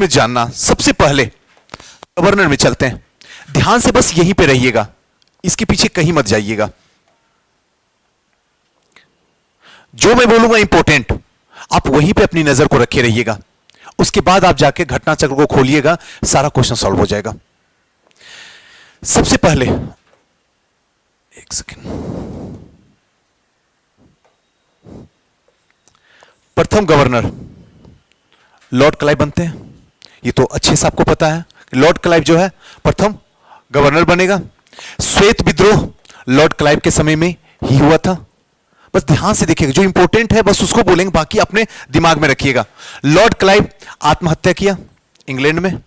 में जानना, सबसे पहले गवर्नर में चलते हैं। ध्यान से बस यहीं पे रहिएगा, इसके पीछे कहीं मत जाइएगा। जो मैं बोलूंगा इंपॉर्टेंट, आप वहीं पे अपनी नजर को रखे रहिएगा। उसके बाद आप जाके घटना चक्र को खोलिएगा, सारा क्वेश्चन सॉल्व हो जाएगा। सबसे पहले एक सेकेंड, प्रथम गवर्नर लॉर्ड क्लाइव बनते हैं। ये तो अच्छे से आपको पता है कि लॉर्ड क्लाइव जो है प्रथम गवर्नर बनेगा। श्वेत विद्रोह लॉर्ड क्लाइव के समय में ही हुआ था। बस ध्यान से देखिएगा, जो इंपॉर्टेंट है बस उसको बोलेंगे, बाकी अपने दिमाग में रखिएगा। लॉर्ड क्लाइव आत्महत्या किया इंग्लैंड में।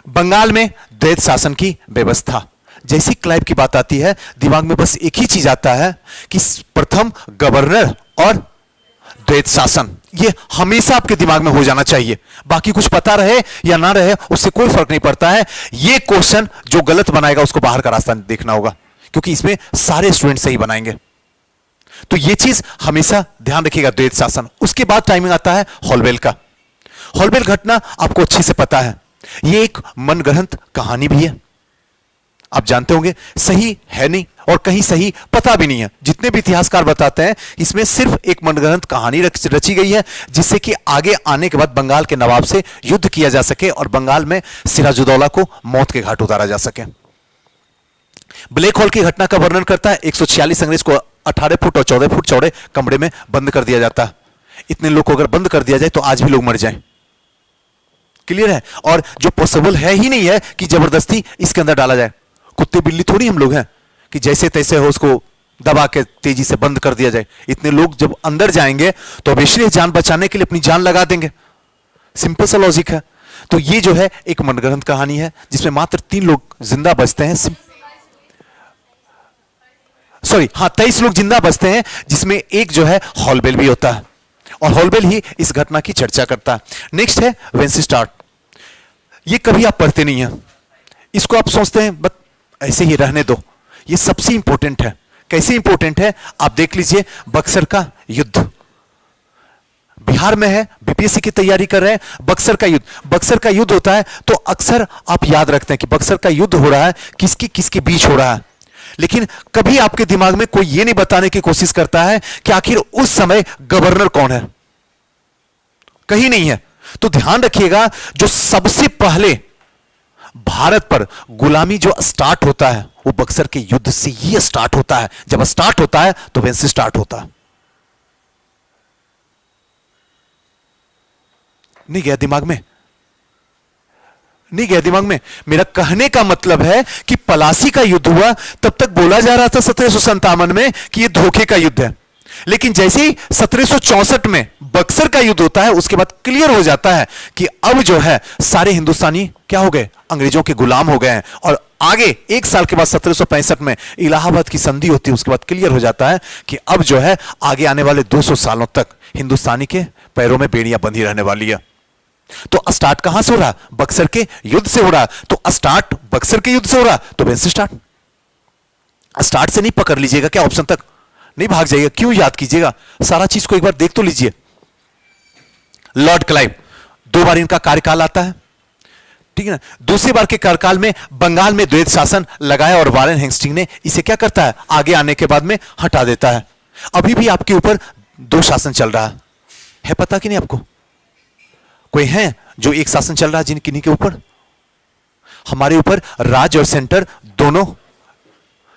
बंगाल में द्वैत शासन की व्यवस्था। जैसी क्लाइव की बात आती है, दिमाग में बस एक ही चीज आता है कि प्रथम गवर्नर और द्वैत शासन। ये हमेशा आपके दिमाग में हो जाना चाहिए, बाकी कुछ पता रहे या ना रहे उससे कोई फर्क नहीं पड़ता है। ये क्वेश्चन जो गलत बनाएगा उसको बाहर का रास्ता देखना होगा, क्योंकि इसमें सारे स्टूडेंट सही बनाएंगे। तो ये चीज हमेशा ध्यान रखिएगा, द्वैत शासन। उसके बाद टाइमिंग आता है हॉलबेल का। हॉलबेल घटना आपको अच्छे से पता है, ये एक मनगढ़ंत कहानी भी है। आप जानते होंगे सही है नहीं, और कहीं सही पता भी नहीं है। जितने भी इतिहासकार बताते हैं इसमें सिर्फ एक मनगढ़ंत कहानी रची गई है, जिससे कि आगे आने के बाद बंगाल के नवाब से युद्ध किया जा सके और बंगाल में सिराजुद्दौला को मौत के घाट उतारा जा सके। ब्लैक होल की घटना का वर्णन करता है। 146 अंग्रेज को 18 फुट और 14 फुट चौड़े कमरे में बंद कर दिया जाता है। इतने लोग को अगर बंद कर दिया जाए तो आज भी लोग मर जाएं। क्लियर है? और जो पॉसिबल है ही नहीं है कि जबरदस्ती इसके अंदर डाला जाए। कुत्ते बिल्ली थोड़ी हम लोग हैं कि जैसे तैसे हो उसको दबा के तेजी से बंद कर दिया जाए। इतने लोग जब अंदर जाएंगे तो ऑब्वियसली जान बचाने के लिए अपनी जान लगा देंगे। सिंपल सा लॉजिक है। तो ये जो है एक मनगढ़ंत कहानी है जिसमें मात्र 3 लोग जिंदा बचते हैं। सॉरी, हाँ, 23 लोग जिंदा बचते हैं, जिसमें एक जो है हॉलबेल भी होता है, और हॉलबेल ही इस घटना की चर्चा करता है। नेक्स्ट है वेंसिस्टार्ट। ये कभी आप पढ़ते नहीं है, इसको आप सोचते हैं बस ऐसे ही रहने दो। ये सबसे इंपॉर्टेंट है। कैसे इंपॉर्टेंट है आप देख लीजिए। बक्सर का युद्ध बिहार में है, बीपीएससी की तैयारी कर रहे हैं। बक्सर का युद्ध, बक्सर का युद्ध होता है तो अक्सर आप याद रखते हैं कि बक्सर का युद्ध हो रहा है, किसकी किसके बीच हो रहा है। लेकिन कभी आपके दिमाग में कोई यह नहीं बताने की कोशिश करता है कि आखिर उस समय गवर्नर कौन है, कहीं नहीं है। तो ध्यान रखिएगा, जो सबसे पहले भारत पर गुलामी जो स्टार्ट होता है वो बक्सर के युद्ध से ही स्टार्ट होता है। जब स्टार्ट होता है तो वैसे स्टार्ट होता है। नहीं गया दिमाग में? नहीं गया दिमाग में? मेरा कहने का मतलब है कि पलासी का युद्ध हुआ तब तक बोला जा रहा था 1757 में कि यह धोखे का युद्ध है। लेकिन जैसे ही 1764 में बक्सर का युद्ध होता है उसके बाद क्लियर हो जाता है कि अब जो है सारे हिंदुस्तानी क्या हो गए, अंग्रेजों के गुलाम हो गए हैं। और आगे 1 साल के बाद 1765 में इलाहाबाद की संधि होती है। उसके बाद क्लियर हो जाता है कि अब जो है आगे आने वाले 200 सालों तक हिंदुस्तानी के पैरों में बेड़ियां बंधी रहने वाली है। तो स्टार्ट कहां से हो रहा? बक्सर के युद्ध से हो रहा। तो स्टार्ट बक्सर के युद्ध से हो रहा तो वैसे स्टार्ट से नहीं पकड़ लीजिएगा क्या ऑप्शन तक, नहीं भाग जाइएगा। क्यों याद कीजिएगा, सारा चीज को एक बार देख तो लीजिए। लॉर्ड क्लाइव 2 बार इनका कार्यकाल आता है, ठीक है ना। दूसरी बार के कार्यकाल में बंगाल में द्वैत शासन लगाया और वारेन हेस्टिंग ने इसे क्या करता है, आगे आने के बाद में हटा देता है। अभी भी आपके ऊपर 2 शासन चल रहा है पता कि नहीं आपको? कोई है जो एक शासन चल रहा है जिन किन्हीं के ऊपर? हमारे ऊपर राज्य और सेंटर दोनों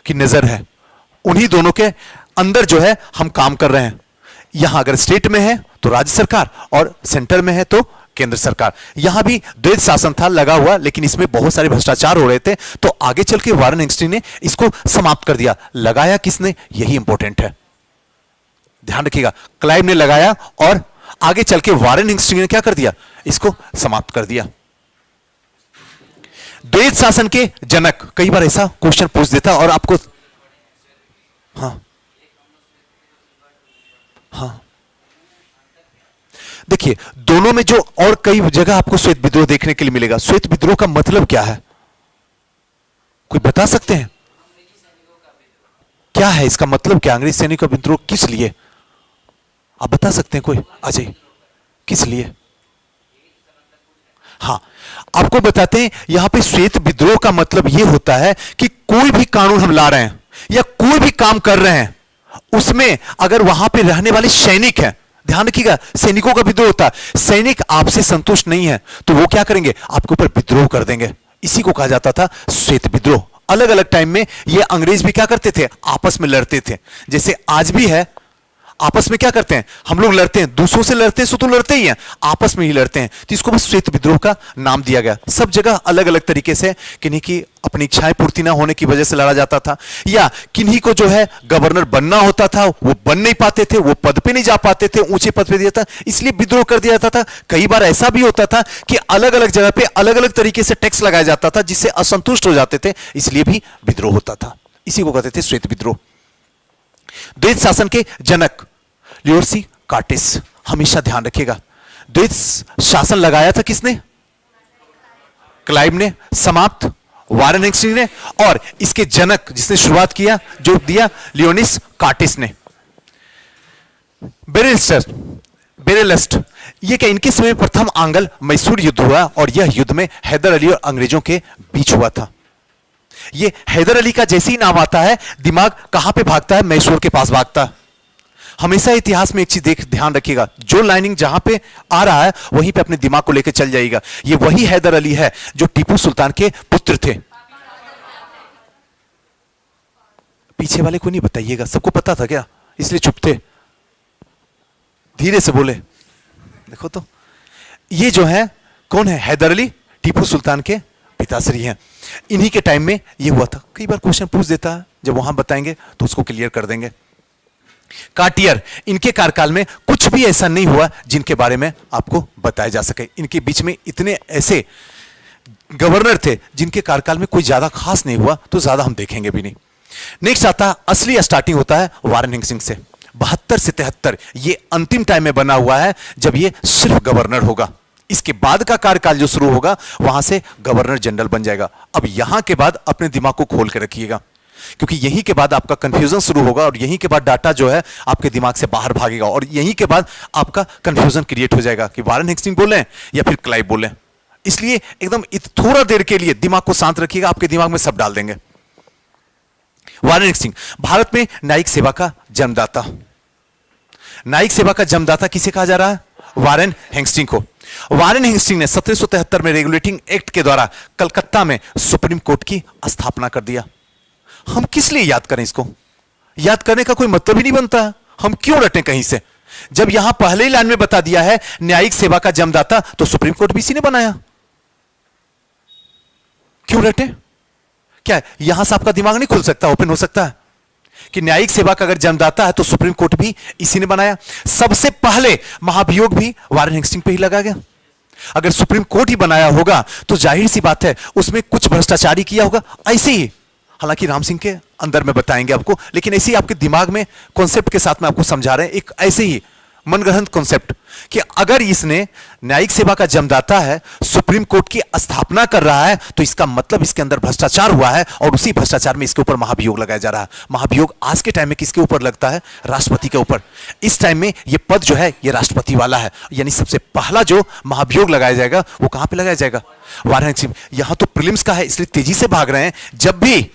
की नजर है। उन्हीं दोनों के अंदर जो है हम काम कर रहे हैं। यहां अगर स्टेट में है तो राज्य सरकार और सेंटर में है तो केंद्र सरकार। यहां भी द्वैत शासन था लगा हुआ, लेकिन इसमें बहुत सारे भ्रष्टाचार हो रहे थे। तो आगे चल के वारेन हेस्टिंग ने इसको समाप्त कर दिया। लगाया किसने, यही इंपॉर्टेंट है, ध्यान रखिएगा। क्लाइव ने लगाया और आगे चल के वारेन हेस्टिंग ने क्या कर दिया, इसको समाप्त कर दिया। द्वैत शासन के जनक, कई बार ऐसा क्वेश्चन पूछ देता और आपको, हाँ हाँ, देखिए दोनों में जो और कई जगह आपको श्वेत विद्रोह देखने के लिए मिलेगा। श्वेत विद्रोह का मतलब क्या है, कोई बता सकते हैं? क्या है इसका मतलब, क्या अंग्रेज सैनिकों का विद्रोह किस लिए, आप बता सकते हैं कोई? अजय, किस लिए? हाँ, आपको बताते हैं यहां पे श्वेत विद्रोह का मतलब यह होता है कि कोई भी कानून हम ला रहे हैं या कोई भी काम कर रहे हैं, उसमें अगर वहां पे रहने वाले सैनिक हैं, ध्यान रखिएगा सैनिकों का विद्रोह होता है, सैनिक आपसे संतुष्ट नहीं है तो वो क्या करेंगे, आपके ऊपर विद्रोह कर देंगे। इसी को कहा जाता था श्वेत विद्रोह। अलग अलग टाइम में ये अंग्रेज भी क्या करते थे, आपस में लड़ते थे। जैसे आज भी है, आपस में क्या करते हैं, हम लोग लड़ते हैं, दूसरों से लड़ते हैं, सो तो लड़ते ही हैं, आपस में ही लड़ते हैं। तो इसको बस श्वेत विद्रोह का नाम दिया गया। सब जगह अलग अलग तरीके से किन्हीं की अपनी इच्छाएं पूर्ति ना होने की वजह से लड़ा जाता था, या किन्हीं को जो है गवर्नर बनना होता था, वो बन नहीं पाते थे, वो पद पे नहीं जा पाते थे, ऊंचे पद पे दिया था, इसलिए विद्रोह कर दिया जाता था। कई बार ऐसा भी होता था कि अलग अलग जगह पे अलग अलग तरीके से टैक्स लगाया जाता था, जिससे असंतुष्ट हो जाते थे, इसलिए भी विद्रोह होता था। इसी को कहते थे श्वेत विद्रोह। द्वैत शासन के जनक लियोर्सी कार्टिस, हमेशा ध्यान रखिएगा, द्वैत शासन लगाया था किसने, क्लाइव ने, समाप्त वारेन हेस्टिंग्स ने, और इसके जनक जिसने शुरुआत किया जो दिया लियोनिस कार्टिस ने। बेरेलस्ट, ये क्या इनके समय प्रथम आंग्ल मैसूर युद्ध हुआ, और यह युद्ध में हैदर अली और अंग्रेजों के बीच हुआ था। ये हैदर अली का जैसे ही नाम आता है दिमाग कहां पे भागता है, मैसूर के पास भागता है। हमेशा इतिहास में एक चीज ध्यान रखिएगा, जो लाइनिंग जहां पे आ रहा है वहीं पे अपने दिमाग को लेकर चल जाइएगा। ये वही हैदर अली है जो टीपू सुल्तान के पुत्र थे। पीछे वाले को नहीं बताइएगा, सबको पता था क्या, इसलिए चुप थे, धीरे से बोले। देखो तो ये जो है कौन है, हैदर अली टीपू सुल्तान के पिताश्री हैं। इन्हीं के टाइम में ये हुआ था। कई बार क्वेश्चन पूछ देता है, जब वहां बताएंगे तो उसको क्लियर कर देंगे। कार्टियर, इनके कार्यकाल में कुछ भी ऐसा नहीं हुआ जिनके बारे में आपको बताया जा सके। इनके बीच में इतने ऐसे गवर्नर थे जिनके कार्यकाल में कोई ज्यादा खास नहीं हुआ, तो ज्यादा हम देखेंगे भी नहीं। नेक्स्ट आता है, असली स्टार्टिंग होता है वारेन हेस्टिंग्स से। 72 से 73 ये अंतिम टाइम में बना हुआ है जब ये सिर्फ गवर्नर होगा। इसके बाद का कार्यकाल जो शुरू होगा वहां से गवर्नर जनरल बन जाएगा। अब यहां के बाद अपने दिमाग को खोल के रखिएगा, क्योंकि यहीं के बाद आपका कंफ्यूजन शुरू होगा, और यहीं के बाद डाटा जो है आपके दिमाग से बाहर भागेगा, और यहीं के बाद आपका कंफ्यूजन क्रिएट हो जाएगा कि वारेन हेस्टिंग्स बोले या फिर क्लाइव बोले। इसलिए एकदम थोड़ा देर के लिए दिमाग को शांत रखिएगा, आपके दिमाग में सब डाल देंगे। वारेन हेस्टिंग्स भारत में न्यायिक सेवा का जन्मदाता। न्यायिक सेवा का जन्मदाता किसे कहा जा रहा है, वारेन हेस्टिंग्स को। वारेन हेस्टिंग्स ने 1773 में रेगुलेटिंग एक्ट के द्वारा कलकत्ता में सुप्रीम कोर्ट की स्थापना कर दिया। हम किस लिए याद करें इसको, याद करने का कोई मतलब ही नहीं बनता। हम क्यों रटें कहीं से, जब यहां पहले ही लाइन में बता दिया है न्यायिक सेवा का जन्मदाता, तो सुप्रीम कोर्ट भी इसी ने बनाया। क्यों रटे, क्या यहां से आपका दिमाग नहीं खुल सकता, ओपन हो सकता है कि न्यायिक सेवा का अगर जन्मदाता है तो सुप्रीम कोर्ट भी इसी ने बनाया। सबसे पहले महाभियोग भी वारेन हेस्टिंग्स पे ही लगा गया। अगर सुप्रीम कोर्ट ही बनाया होगा तो जाहिर सी बात है उसमें कुछ भ्रष्टाचारी किया होगा। ऐसे ही, हालांकि राम सिंह के अंदर में बताएंगे आपको, लेकिन ऐसे ही आपके दिमाग में कॉन्सेप्ट के साथ में आपको समझा रहे हैं, एक ऐसे ही मनगढ़ंत कॉन्सेप्ट कि अगर इसने न्यायिक सेवा का जन्मदाता है, सुप्रीम कोर्ट की स्थापना कर रहा है, तो इसका मतलब इसके अंदर भ्रष्टाचार हुआ है, और उसी भ्रष्टाचार में इसके ऊपर महाभियोग लगाया जा रहा है। महाभियोग आज के टाइम में किसके ऊपर लगता है, राष्ट्रपति के ऊपर। इस टाइम में यह पद जो है यह राष्ट्रपति वाला है, यानी सबसे पहला जो महाभियोग लगाया जाएगा वो कहां पर लगाया जाएगा, वाराणसी। यहां तो प्रीलिम्स का है इसलिए तेजी से भाग रहे हैं। जब भी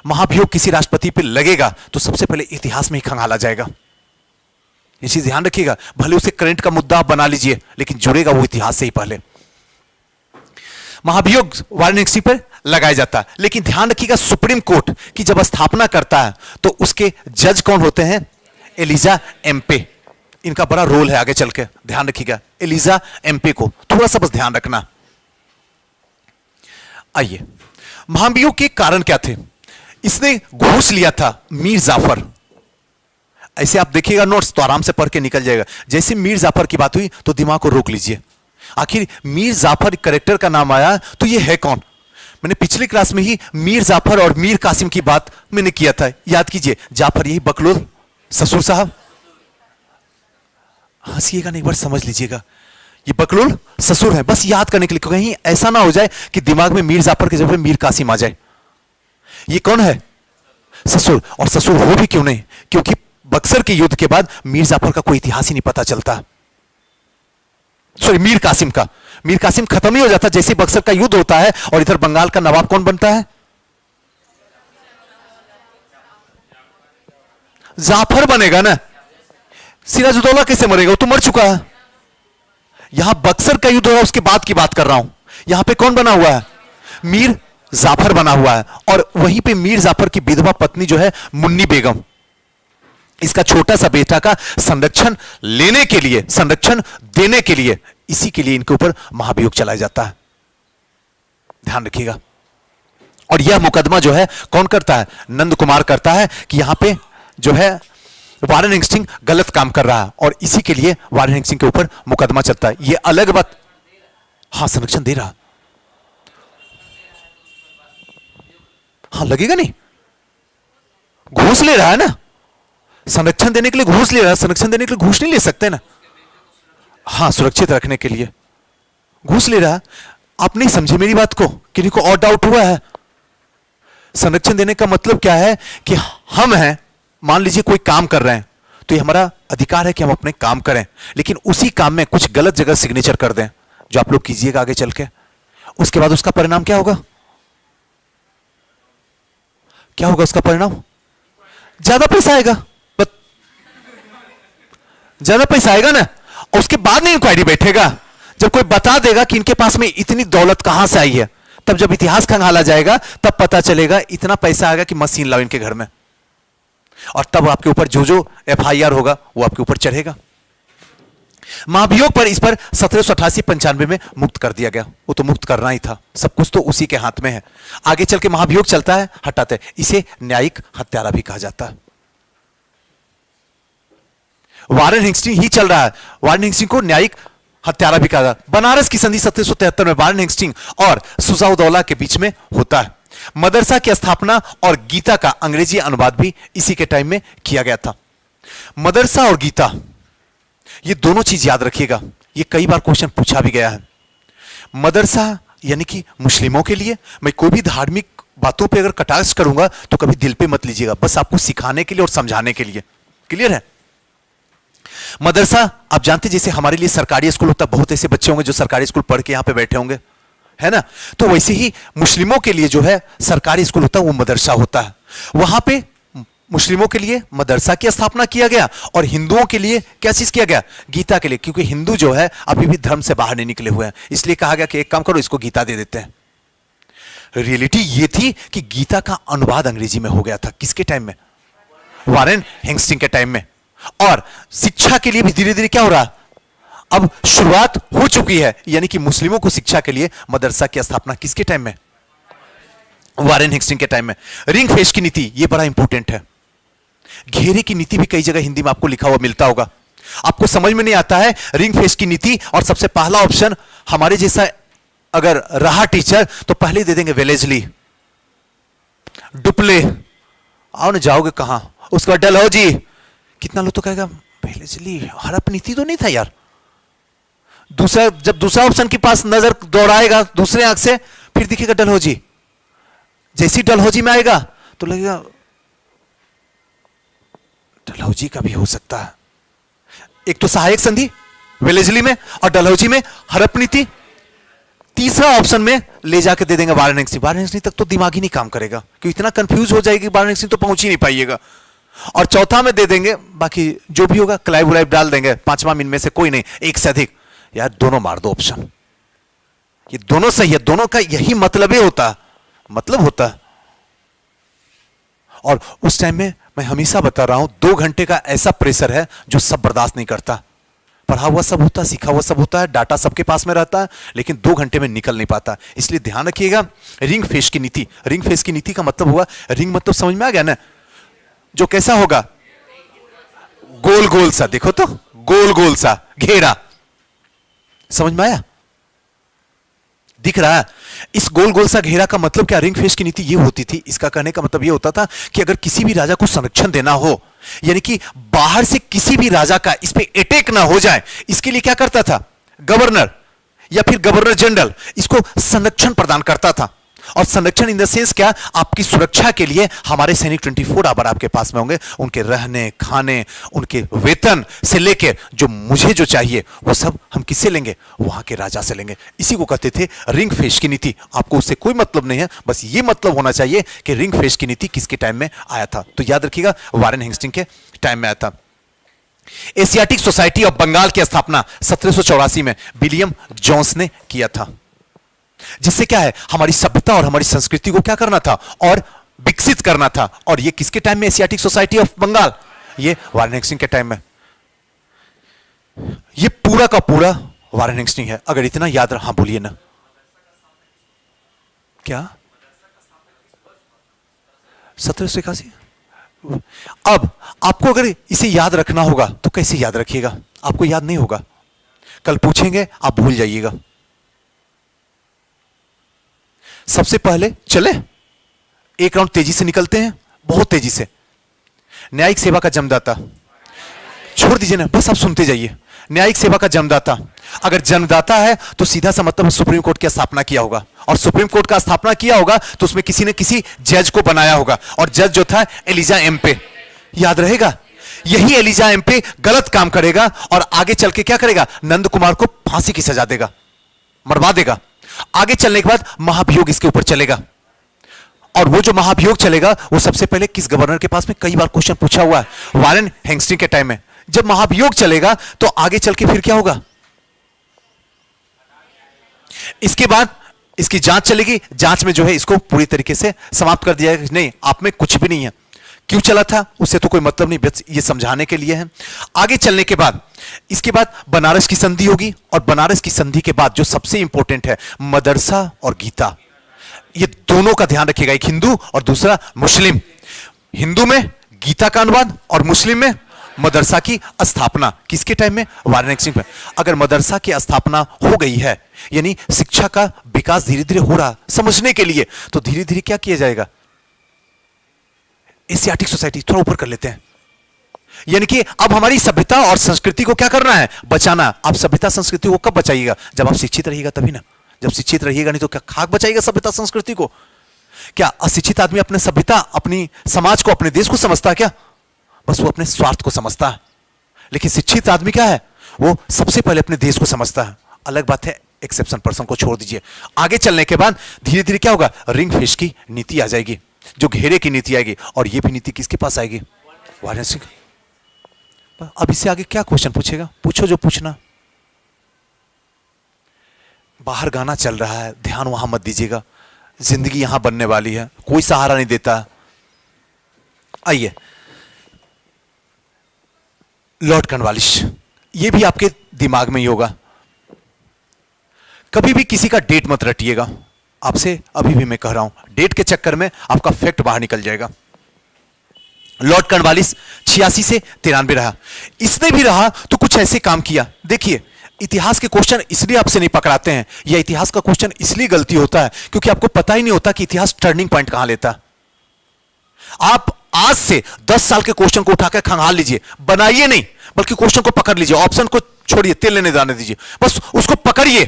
महाभियोग किसी राष्ट्रपति पे लगेगा तो सबसे पहले इतिहास में ही खंगाला जाएगा। ये चीज ध्यान रखिएगा, भले उसे करंट का मुद्दा आप बना लीजिए, लेकिन जुड़ेगा वो इतिहास से ही पहले। महाभियोग वाराणसी पर लगाया जाता है, लेकिन ध्यान रखिएगा सुप्रीम कोर्ट की जब स्थापना करता है तो उसके जज कौन होते हैं, एलिजा एम्पे। इनका बड़ा रोल है आगे चल के, ध्यान रखिएगा एलिजा एम्पे को थोड़ा सा बस ध्यान रखना। आइए, महाभियोग के कारण क्या थे। इसने घूस लिया था मीर जाफर। ऐसे आप देखिएगा नोट्स तो आराम से पढ़ के निकल जाएगा। जैसे मीर जाफर की बात हुई तो दिमाग को रोक लीजिए, आखिर मीर जाफर कैरेक्टर का नाम आया तो ये है कौन। मैंने पिछली क्लास में ही मीर जाफर और मीर कासिम की बात मैंने किया था, याद कीजिए। जाफर यही बकलोल ससुर साहब, हंसिएगा नहीं, एक बार समझ लीजिएगा, ये बकलोल ससुर है, बस याद करने के लिए। कहीं ऐसा ना हो जाए कि दिमाग में मीर जाफर के जगह मीर कासिम आ जाए। ये कौन है, ससुर। और ससुर हो भी क्यों नहीं, क्योंकि बक्सर के युद्ध के बाद मीर जाफर का कोई इतिहास ही नहीं पता चलता। सॉरी, मीर कासिम का। मीर कासिम खत्म ही हो जाता जैसे बक्सर का युद्ध होता है, और इधर बंगाल का नवाब कौन बनता है? जाफर बनेगा ना। सिराजुद्दौला कैसे मरेगा? वो तो मर चुका है। यहां बक्सर का युद्ध हो रहा है, उसके बाद की बात कर रहा हूं। यहां पे कौन बना हुआ है? मीर जाफर बना हुआ है, और वहीं पे मीर जाफर की विधवा पत्नी जो है मुन्नी बेगम, इसका छोटा सा बेटा का संरक्षण लेने के लिए, संरक्षण देने के लिए, इसी के लिए इनके ऊपर महाभियोग चलाया जाता है। ध्यान रखिएगा। और यह मुकदमा जो है कौन करता है? नंद कुमार करता है कि यहां पे जो है वारेन हेस्टिंग गलत काम कर रहा है, और इसी के लिए वारेन हेस्टिंग के ऊपर मुकदमा चलता है। यह अलग बात। हां, संरक्षण दे रहा। हां, लगेगा नहीं, घूस ले रहा है ना। संरक्षण देने के लिए घूस ले रहा है, संरक्षण देने के लिए घूस नहीं ले सकते ना। हां, सुरक्षित रखने के लिए घूस ले रहा है। आप नहीं समझे मेरी बात को, किन्हीं को और डाउट हुआ है? संरक्षण देने का मतलब क्या है कि हम हैं, मान लीजिए कोई काम कर रहे हैं, तो ये हमारा अधिकार है कि हम अपने काम करें, लेकिन उसी काम में कुछ गलत जगह सिग्नेचर कर दें, जो आप लोग कीजिएगा आगे चल के। उसके बाद उसका परिणाम क्या होगा? क्या होगा उसका परिणाम? ज्यादा पैसा आएगा, ज्यादा पैसा आएगा ना। और उसके बाद में इंक्वायरी बैठेगा, जब कोई बता देगा कि इनके पास में इतनी दौलत कहां से आई है, तब जब इतिहास खंगाला जाएगा तब पता चलेगा इतना पैसा आएगा कि मशीन लाओ इनके घर में, और तब आपके ऊपर जो जो एफआईआर होगा वो आपके ऊपर चढ़ेगा। महाभियोग पर इस पर 1788-95 में मुक्त कर दिया गया। वो तो मुक्त करना ही था, सब कुछ तो उसी के हाथ में है। आगे चल के महाभियोग चलता है, हटाते हैं। इसे न्यायिक हत्यारा भी कहा जाता है। वारेन हेस्टिंग ही चल रहा है, वारेन हेस्टिंग को न्यायिक हत्यारा भी कहा जाता है। बनारस की संधि 1773 में वारेन हेस्टिंग और सुजाउद्दौला के बीच में होता है। मदरसा की स्थापना और गीता का अंग्रेजी अनुवाद भी इसी के टाइम में किया गया था। मदरसा और गीता, ये दोनों चीज याद रखिएगा, ये कई बार क्वेश्चन पूछा भी गया है। मदरसा यानी कि मुस्लिमों के लिए। मैं कोई भी धार्मिक बातों पे अगर कटाक्ष करूंगा तो कभी दिल पे मत लीजिएगा, बस आपको सिखाने के लिए और समझाने के लिए। क्लियर है? मदरसा आप जानते हैं, जैसे हमारे लिए सरकारी स्कूल होता है, बहुत ऐसे बच्चे होंगे जो सरकारी स्कूल पढ़ के यहां पे बैठे होंगे, है ना। तो वैसे ही मुस्लिमों के लिए जो है सरकारी स्कूल होता है वो मदरसा होता है। वहां पे मुस्लिमों के लिए मदरसा की स्थापना किया गया, और हिंदुओं के लिए क्या चीज किया गया? गीता के लिए, क्योंकि हिंदू जो है अभी भी धर्म से बाहर नहीं निकले हुए हैं, इसलिए कहा गया कि एक काम करो, इसको गीता दे देते हैं। रियलिटी ये थी कि गीता का अनुवाद अंग्रेजी में हो गया था। किसके टाइम में? वारेन हेस्टिंग के टाइम में। और शिक्षा के लिए भी धीरे धीरे क्या हो रहा, अब शुरुआत हो चुकी है, यानी कि मुस्लिमों को शिक्षा के लिए मदरसा की स्थापना किसके टाइम में? वारेन हेस्टिंग के टाइम में। रिंग फेंस की नीति, यह बड़ा इंपॉर्टेंट है। घेरे की नीति भी कई जगह हिंदी में आपको लिखा हुआ मिलता होगा, आपको समझ में नहीं आता है। रिंग फेंस की नीति, और सबसे पहला ऑप्शन हमारे जैसा अगर रहा टीचर तो पहले दे देंगे वेलेजली, डुप्ले। आओ ना, जाओगे कहां? उसके बाद डलहौजी। कितना लोग तो कहेगा वेलेजली, हड़प नीति तो नहीं था यार। दूसरा, जब दूसरा ऑप्शन के पास नजर दौड़ाएगा दूसरे आंख से, फिर दिखेगा डलहौजी। जैसी डलहौजी में आएगा तो लगेगा डलहौजी का भी हो सकता है। एक तो सहायक संधि वेलेजली में, और डलहौजी में हड़प नीति। तीसरा ऑप्शन में ले जाके दे देंगे वारेन हेस्टिंग। वारेन हेस्टिंग तक तो दिमाग ही नहीं काम करेगा, क्योंकि इतना कंफ्यूज हो जाएगी, वारेन हेस्टिंग तो पहुंच ही नहीं पाइएगा। और चौथा में दे देंगे, बाकी जो भी होगा क्लाइव उलाइव डाल देंगे। पांचवा इनमें से कोई नहीं, एक से अधिक। यार दोनों मार दो ऑप्शन, ये दोनों सही है। दोनों का यही मतलब ही होता है, मतलब होता है। और उस टाइम में मैं हमेशा बता रहा हूं, 2 घंटे का ऐसा प्रेशर है जो सब बर्दाश्त नहीं करता। पढ़ा हुआ सब होता है, सीखा हुआ सब होता है, डाटा सबके पास में रहता है, लेकिन 2 घंटे में निकल नहीं पाता। इसलिए ध्यान रखिएगा। रिंग फेस की नीति, रिंग फेस की नीति का मतलब हुआ, रिंग मतलब समझ में आ गया ना, जो कैसा होगा? गोल गोल सा, देखो तो गोल गोल सा घेरा, समझ में आया? दिख रहा है? इस गोल गोल सा घेरा का मतलब क्या? रिंग फेस की नीति ये होती थी, इसका कहने का मतलब ये होता था कि अगर किसी भी राजा को संरक्षण देना हो, यानी कि बाहर से किसी भी राजा का इस पे अटैक ना हो जाए, इसके लिए क्या करता था? गवर्नर या फिर गवर्नर जनरल इसको संरक्षण प्रदान करता था। और संरक्षण इन द सेंस क्या, आपकी सुरक्षा के लिए हमारे सैनिक 24 आवर आपके पास में होंगे। उनके रहने, खाने, उनके वेतन से लेके जो मुझे जो चाहिए वो सब हम किससे लेंगे, वहां के राजा से लेंगे। इसी को कहते थे रिंग फेंस की नीति। आपको उससे कोई मतलब नहीं है, बस ये मतलब होना चाहिए कि रिंग फेंस की नीति किसके टाइम में आया था। तो याद रखिएगा, वारेन हेस्टिंग के टाइम में आया था। एशियाटिक सोसाइटी ऑफ बंगाल की स्थापना 1784 में विलियम जोन्स ने किया था, जिससे क्या है, हमारी सभ्यता और हमारी संस्कृति को क्या करना था और विकसित करना था। और ये किसके टाइम में एशियाटिक सोसाइटी ऑफ बंगाल, ये वारेन हेस्टिंग के टाइम में। ये पूरा का पूरा वारेन हेस्टिंग है। अगर इतना याद रहा, हाँ बोलिए ना, क्या 1781। अब आपको अगर इसे याद रखना होगा तो कैसे याद रखिएगा, आपको याद नहीं होगा, कल पूछेंगे आप भूल जाइएगा। सबसे पहले चले एक राउंड तेजी से निकलते हैं, बहुत तेजी से। न्यायिक सेवा का जन्मदाता, छोड़ दीजिए ना, बस आप सुनते जाइए। न्यायिक सेवा का जन्मदाता, अगर जन्मदाता है तो सीधा सा मतलब सुप्रीम कोर्ट की स्थापना किया होगा, और सुप्रीम कोर्ट का स्थापना किया होगा तो उसमें किसी ने किसी जज को बनाया होगा, और जज जो था एलिजा एम्पे, याद रहेगा। यही एलिजा एम्पे गलत काम करेगा और आगे चल के क्या करेगा, नंद कुमार को फांसी की सजा देगा, मरवा देगा। आगे चलने के बाद महाभियोग इसके ऊपर चलेगा, और वो जो महाभियोग चलेगा वो सबसे पहले किस गवर्नर के पास में कई बार क्वेश्चन पूछा हुआ है, वारेन हेस्टिंग के टाइम में। जब महाभियोग चलेगा तो आगे चल के फिर क्या होगा, इसके बाद इसकी जांच चलेगी, जांच में जो है इसको पूरी तरीके से समाप्त कर दिया जाएगा, नहीं आप में कुछ भी नहीं है। क्यों चला था उससे तो कोई मतलब नहीं, बस ये समझाने के लिए है। आगे चलने के बाद इसके बाद बनारस की संधि होगी, और बनारस की संधि के बाद जो सबसे इंपॉर्टेंट है, मदरसा और गीता, ये दोनों का ध्यान रखिएगा, एक हिंदू और दूसरा मुस्लिम। हिंदू में गीता का अनुवाद और मुस्लिम में मदरसा की स्थापना, किसके टाइम में, वारेन हेस्टिंग में। अगर मदरसा की स्थापना हो गई है, यानी शिक्षा का विकास धीरे धीरे हो रहा समझने के लिए, तो धीरे धीरे क्या किया जाएगा, एशियाटिक सोसाइटी थोड़ा ऊपर कर लेते हैं। यानी कि अब हमारी सभ्यता और संस्कृति को क्या करना है, बचाना। आप सभ्यता संस्कृति को कब बचाइएगा, जब आप शिक्षित रहिएगा तभी ना। जब शिक्षित रहिएगा नहीं तो क्या खाक बचाइएगा सभ्यता संस्कृति को। क्या अशिक्षित आदमी अपने सभ्यता, अपनी समाज को, अपने देश को समझता है क्या, बस वो अपने स्वार्थ को समझता है। लेकिन शिक्षित आदमी क्या है, वो सबसे पहले अपने देश को समझता है। अलग बात है एक्सेप्शन पर्सन को छोड़ दीजिए। आगे चलने के बाद धीरे धीरे क्या होगा, रिंग फिश की नीति आ जाएगी, जो घेरे की नीति आएगी, और ये भी नीति किसके पास आएगी, वारेन हेस्टिंग। अब इससे आगे क्या क्वेश्चन पूछेगा, पूछो जो पूछना। बाहर गाना चल रहा है, ध्यान वहां मत दीजिएगा, जिंदगी यहां बनने वाली है, कोई सहारा नहीं देता। आइए, लॉर्ड कॉर्नवालिस, ये भी आपके दिमाग में ही होगा। कभी भी किसी का डेट मत रटिएगा, आपसे अभी भी मैं कह रहा हूं, डेट के चक्कर में आपका फैक्ट बाहर निकल जाएगा। लॉर्ड कॉर्नवालिस 86 से 93 रहा। इसने भी रहा तो कुछ ऐसे काम किया। देखिए, इतिहास के क्वेश्चन इसलिए आपसे नहीं पकड़ाते हैं, या इतिहास का क्वेश्चन इसलिए गलती होता है क्योंकि आपको पता ही नहीं होता कि इतिहास टर्निंग पॉइंट कहां लेता है। आप आज से 10 साल के क्वेश्चन को उठाकर खंगाल लीजिए, बनाइए नहीं, बल्कि क्वेश्चन को पकड़ लीजिए, ऑप्शन को छोड़िए, तेल लेने जाने दीजिए, बस उसको पकड़िए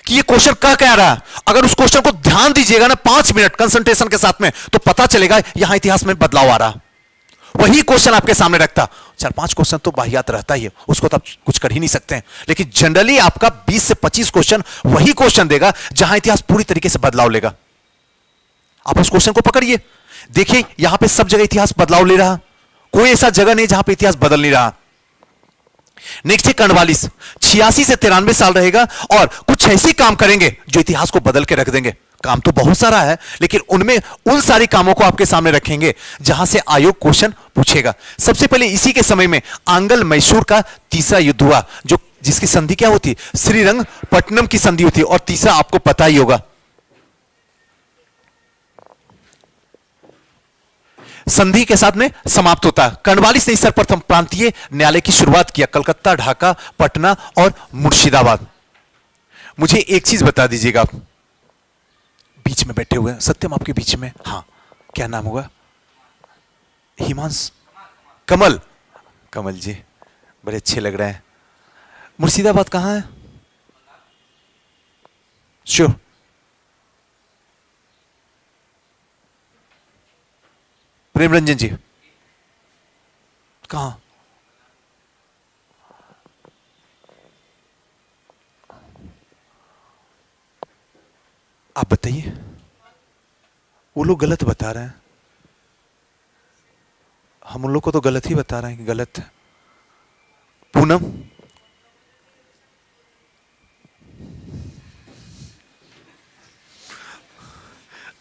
कि ये क्वेश्चन कह रहा है। अगर उस क्वेश्चन को ध्यान दीजिएगा ना 5 मिनट कंसंट्रेशन के साथ में, तो पता चलेगा यहां इतिहास में बदलाव आ रहा। वही क्वेश्चन आपके सामने रखता, 4-5 क्वेश्चन तो बाहियात रहता ही है, उसको तो आप कुछ कर ही नहीं सकते हैं, लेकिन जनरली आपका 20 से 25 क्वेश्चन वही क्वेश्चन देगा जहां इतिहास पूरी तरीके से बदलाव लेगा। आप उस क्वेश्चन को पकड़िए, देखिए यहां पे सब जगह इतिहास बदलाव ले रहा, कोई ऐसा जगह नहीं जहां पे इतिहास बदल नहीं रहा। नेक्स्ट है कॉर्नवालिस, 86 से 93 साल रहेगा, और कुछ ऐसे काम करेंगे जो इतिहास को बदल के रख देंगे। काम तो बहुत सारा है, लेकिन उनमें उन सारी कामों को आपके सामने रखेंगे जहां से आयोग क्वेश्चन पूछेगा। सबसे पहले इसी के समय में आंग्ल मैसूर का तीसरा युद्ध हुआ, जो जिसकी संधि क्या होती, श्रीरंगपट्टनम की संधि होती, और तीसरा आपको पता ही होगा। संधि के साथ में समाप्त होता है। कॉर्नवालिस ने सर्वप्रथम प्रांतीय न्यायालय की शुरुआत किया, कलकत्ता, ढाका, पटना और मुर्शिदाबाद। मुझे एक चीज बता दीजिएगा, आप बीच में बैठे हुए हैं, सत्यम आपके बीच में, हाँ क्या नाम होगा, हिमांश, कमल, कमल जी बड़े अच्छे लग रहे हैं। मुर्शिदाबाद कहां है, श्योर, प्रेम रंजन जी कहां? आप बताइए, वो लोग गलत बता रहे हैं, हम उन लोग को तो गलत ही बता रहे हैं कि गलत है। पूनम,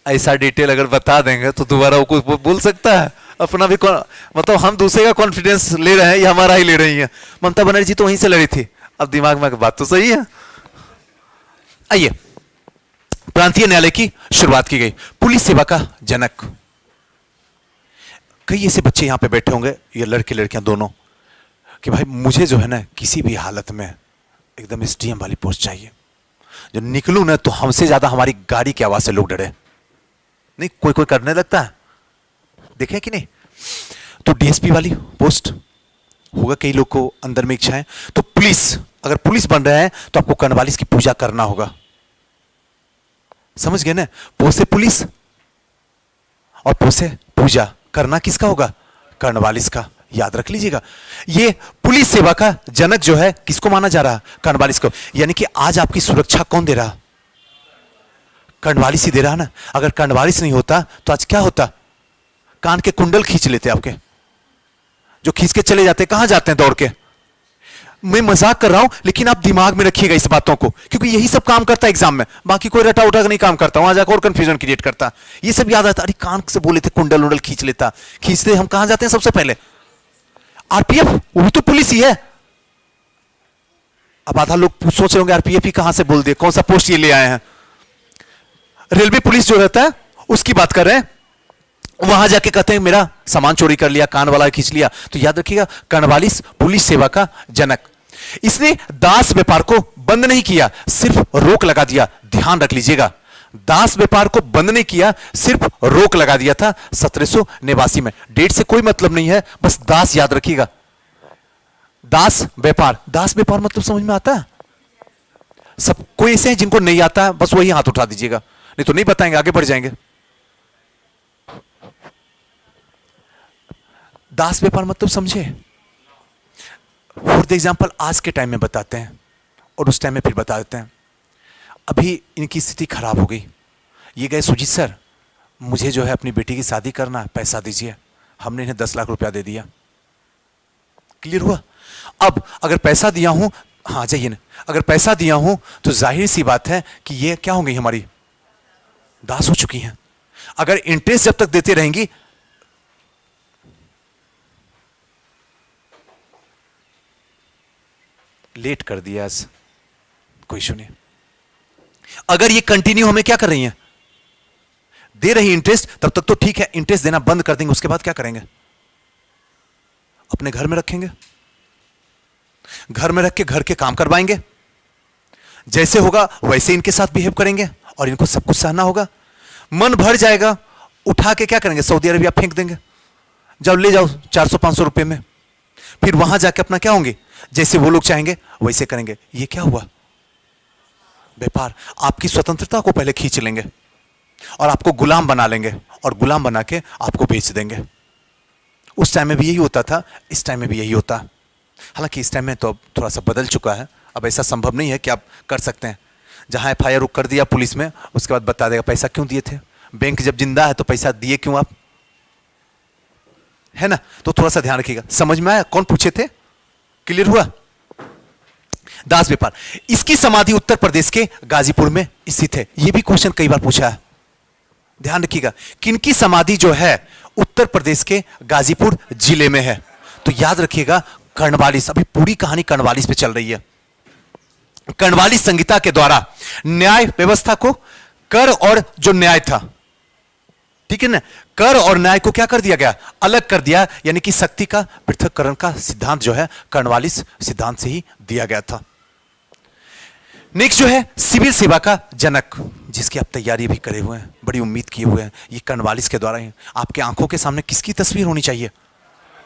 ऐसा डिटेल अगर बता देंगे तो दोबारा वो कुछ बोल सकता है? अपना भी मतलब हम दूसरे का कॉन्फिडेंस ले रहे हैं या हमारा ही ले रही है? ममता बनर्जी तो वहीं से लड़ी थी, अब दिमाग में बात तो सही है। आइए, प्रांतीय न्यायालय की शुरुआत की गई, पुलिस सेवा का जनक। कई ऐसे बच्चे यहां पे बैठे होंगे, ये लड़के लड़कियां दोनों, कि भाई मुझे जो है ना किसी भी हालत में एकदम एसडीएम वाली पोस्ट चाहिए, जो निकलूं ना तो हमसे ज्यादा हमारी गाड़ी की आवाज से लोग डरे। नहीं, कोई कोई करने लगता है, देखे कि नहीं? तो डीएसपी वाली पोस्ट होगा, कई लोग को अंदर में इच्छा है। तो पुलिस, अगर पुलिस बन रहे हैं तो आपको कर्नवालिस की पूजा करना होगा, समझ गए ना? पोसे पुलिस और पोसे पूजा करना किसका होगा? कर्नवालिस का, याद रख लीजिएगा। ये पुलिस सेवा का जनक जो है किसको माना जा रहा? कर्नवालिस को। यानी कि आज आपकी सुरक्षा कौन दे रहा? कर्नवालिस ही दे रहा ना। अगर कर्नवालिस नहीं होता तो आज क्या होता? कान के कुंडल खींच लेते आपके, जो खींच के चले जाते, कहां जाते हैं दौड़ के। मैं मजाक कर रहा हूं, लेकिन आप दिमाग में रखिएगा इस बातों को, क्योंकि यही सब काम करता है एग्जाम में, बाकी कोई रटा उठा नहीं काम करता, वहां जाकर और कंफ्यूजन क्रिएट करता। ये सब याद आता, अरे कान से बोले थे कुंडल उंडल खींच लेता, खींचते हम कहां जाते हैं सबसे पहले? आरपीएफ, वो भी तो पुलिस ही है। अब आधा लोग सोच रहे होंगे आरपीएफ ही कहां से बोल दिए, कौन सा पोस्ट ये ले आए हैं? रेलवे पुलिस जो रहता है उसकी बात कर रहे हैं। वहां जाके कहते हैं मेरा सामान चोरी कर लिया, कान वाला खींच लिया, तो याद रखिएगा कर्नवालिस पुलिस सेवा का जनक। इसने दास व्यापार को बंद नहीं किया, सिर्फ रोक लगा दिया। ध्यान रख लीजिएगा, दास व्यापार को बंद नहीं किया, सिर्फ रोक लगा दिया था 1789 में। डेट से कोई मतलब नहीं है, बस दास याद रखिएगा। दास व्यापार, दास व्यापार मतलब समझ में आता है? सब कोई ऐसे हैं जिनको नहीं आता है, बस वही हाथ उठा दीजिएगा, नहीं तो नहीं बताएंगे, आगे बढ़ जाएंगे। दास व्यापार मतलब समझे? फॉर द एग्जाम्पल आज के टाइम में बताते हैं और उस टाइम में फिर बता देते हैं। अभी इनकी स्थिति खराब हो गई, ये गए सुजीत सर, मुझे जो है अपनी बेटी की शादी करना है, पैसा दीजिए। हमने इन्हें 10 लाख रुपया दे दिया। क्लियर हुआ? अब अगर पैसा दिया हूं, हाँ जाइए ना, अगर पैसा दिया हूं तो जाहिर सी बात है कि ये क्या हो गई, हमारी दास हो चुकी हैं। अगर इंटरेस्ट जब तक देते रहेंगी, लेट कर दिया आज, कोई इशू नहीं। अगर ये कंटिन्यू हमें क्या कर रही हैं, दे रही इंटरेस्ट, तब तक तो ठीक है। इंटरेस्ट देना बंद कर देंगे, उसके बाद क्या करेंगे? अपने घर में रखेंगे, घर में रख के घर के काम करवाएंगे, जैसे होगा वैसे इनके साथ बिहेव करेंगे और इनको सब कुछ सहना होगा। मन भर जाएगा, उठा के क्या करेंगे? सऊदी अरबिया फेंक देंगे। जाओ ले जाओ 400-500 रुपए में, फिर वहां जाके अपना क्या होंगे, जैसे वो लोग चाहेंगे वैसे करेंगे। ये क्या हुआ? व्यापार। आपकी स्वतंत्रता को पहले खींच लेंगे और आपको गुलाम बना लेंगे, और गुलाम बना के आपको बेच देंगे। उस टाइम में भी यही होता था, इस टाइम में भी यही होता। हालांकि इस टाइम में तो अब थोड़ा सा बदल चुका है, अब ऐसा संभव नहीं है कि आप कर सकते हैं। जहां एफआईआर कर दिया पुलिस में, उसके बाद बता देगा पैसा क्यों दिए थे। बैंक जब जिंदा है तो पैसा दिए क्यों आप, है ना? तो थोड़ा सा ध्यान रखिएगा। समझ में आया कौन पूछे थे? क्लियर हुआ? दास व्यापार। इसकी समाधि उत्तर प्रदेश के गाजीपुर में स्थित है। यह भी क्वेश्चन कई बार पूछा है, ध्यान रखिएगा। किनकी समाधि जो है उत्तर प्रदेश के गाजीपुर जिले में है? तो याद रखिएगा कर्नवालिस। अभी पूरी कहानी कर्नवालिस पे चल रही है। कर्नवालिस संहिता के द्वारा न्याय व्यवस्था को, कर और जो न्याय था, ठीक है ना, कर और न्याय को क्या कर दिया गया? अलग कर दिया। यानी कि शक्ति का पृथक्करण का सिद्धांत जो है कर्नवालिस सिद्धांत से ही दिया गया था। नेक्स्ट जो है सिविल सेवा का जनक, जिसकी आप तैयारी भी करे हुए हैं, बड़ी उम्मीद किए हुए हैं, ये कर्नवालिस के द्वारा ही। आपके आंखों के सामने किसकी तस्वीर होनी चाहिए?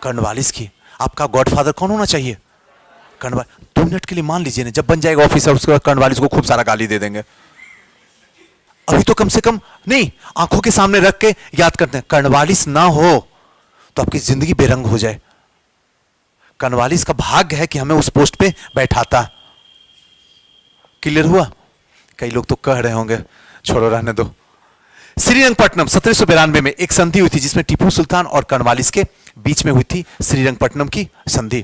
कर्नवालिस की। आपका गॉडफादर कौन होना चाहिए? कर्नवालिस। 2 मिनट के लिए मान लीजिए ना, जब बन जाएगा ऑफिसर उसके बाद कर्नवालिस को खूब सारा गाली दे देंगे। अभी तो कम से कम नहीं, आंखों के सामने रख के याद करते हैं। कर्नवालिस ना हो तो आपकी जिंदगी बेरंग हो जाए। कर्नवालिस का भाग्य है कि हमें उस पोस्ट पे बैठाता। क्लियर हुआ? कई लोग तो कह रहे होंगे छोड़ो रहने दो। श्रीरंगपट्टनम 1792 में एक संधि हुई थी जिसमें टीपू सुल्तान और कर्नवालिस के बीच में हुई थी श्रीरंगपट्टनम की संधि।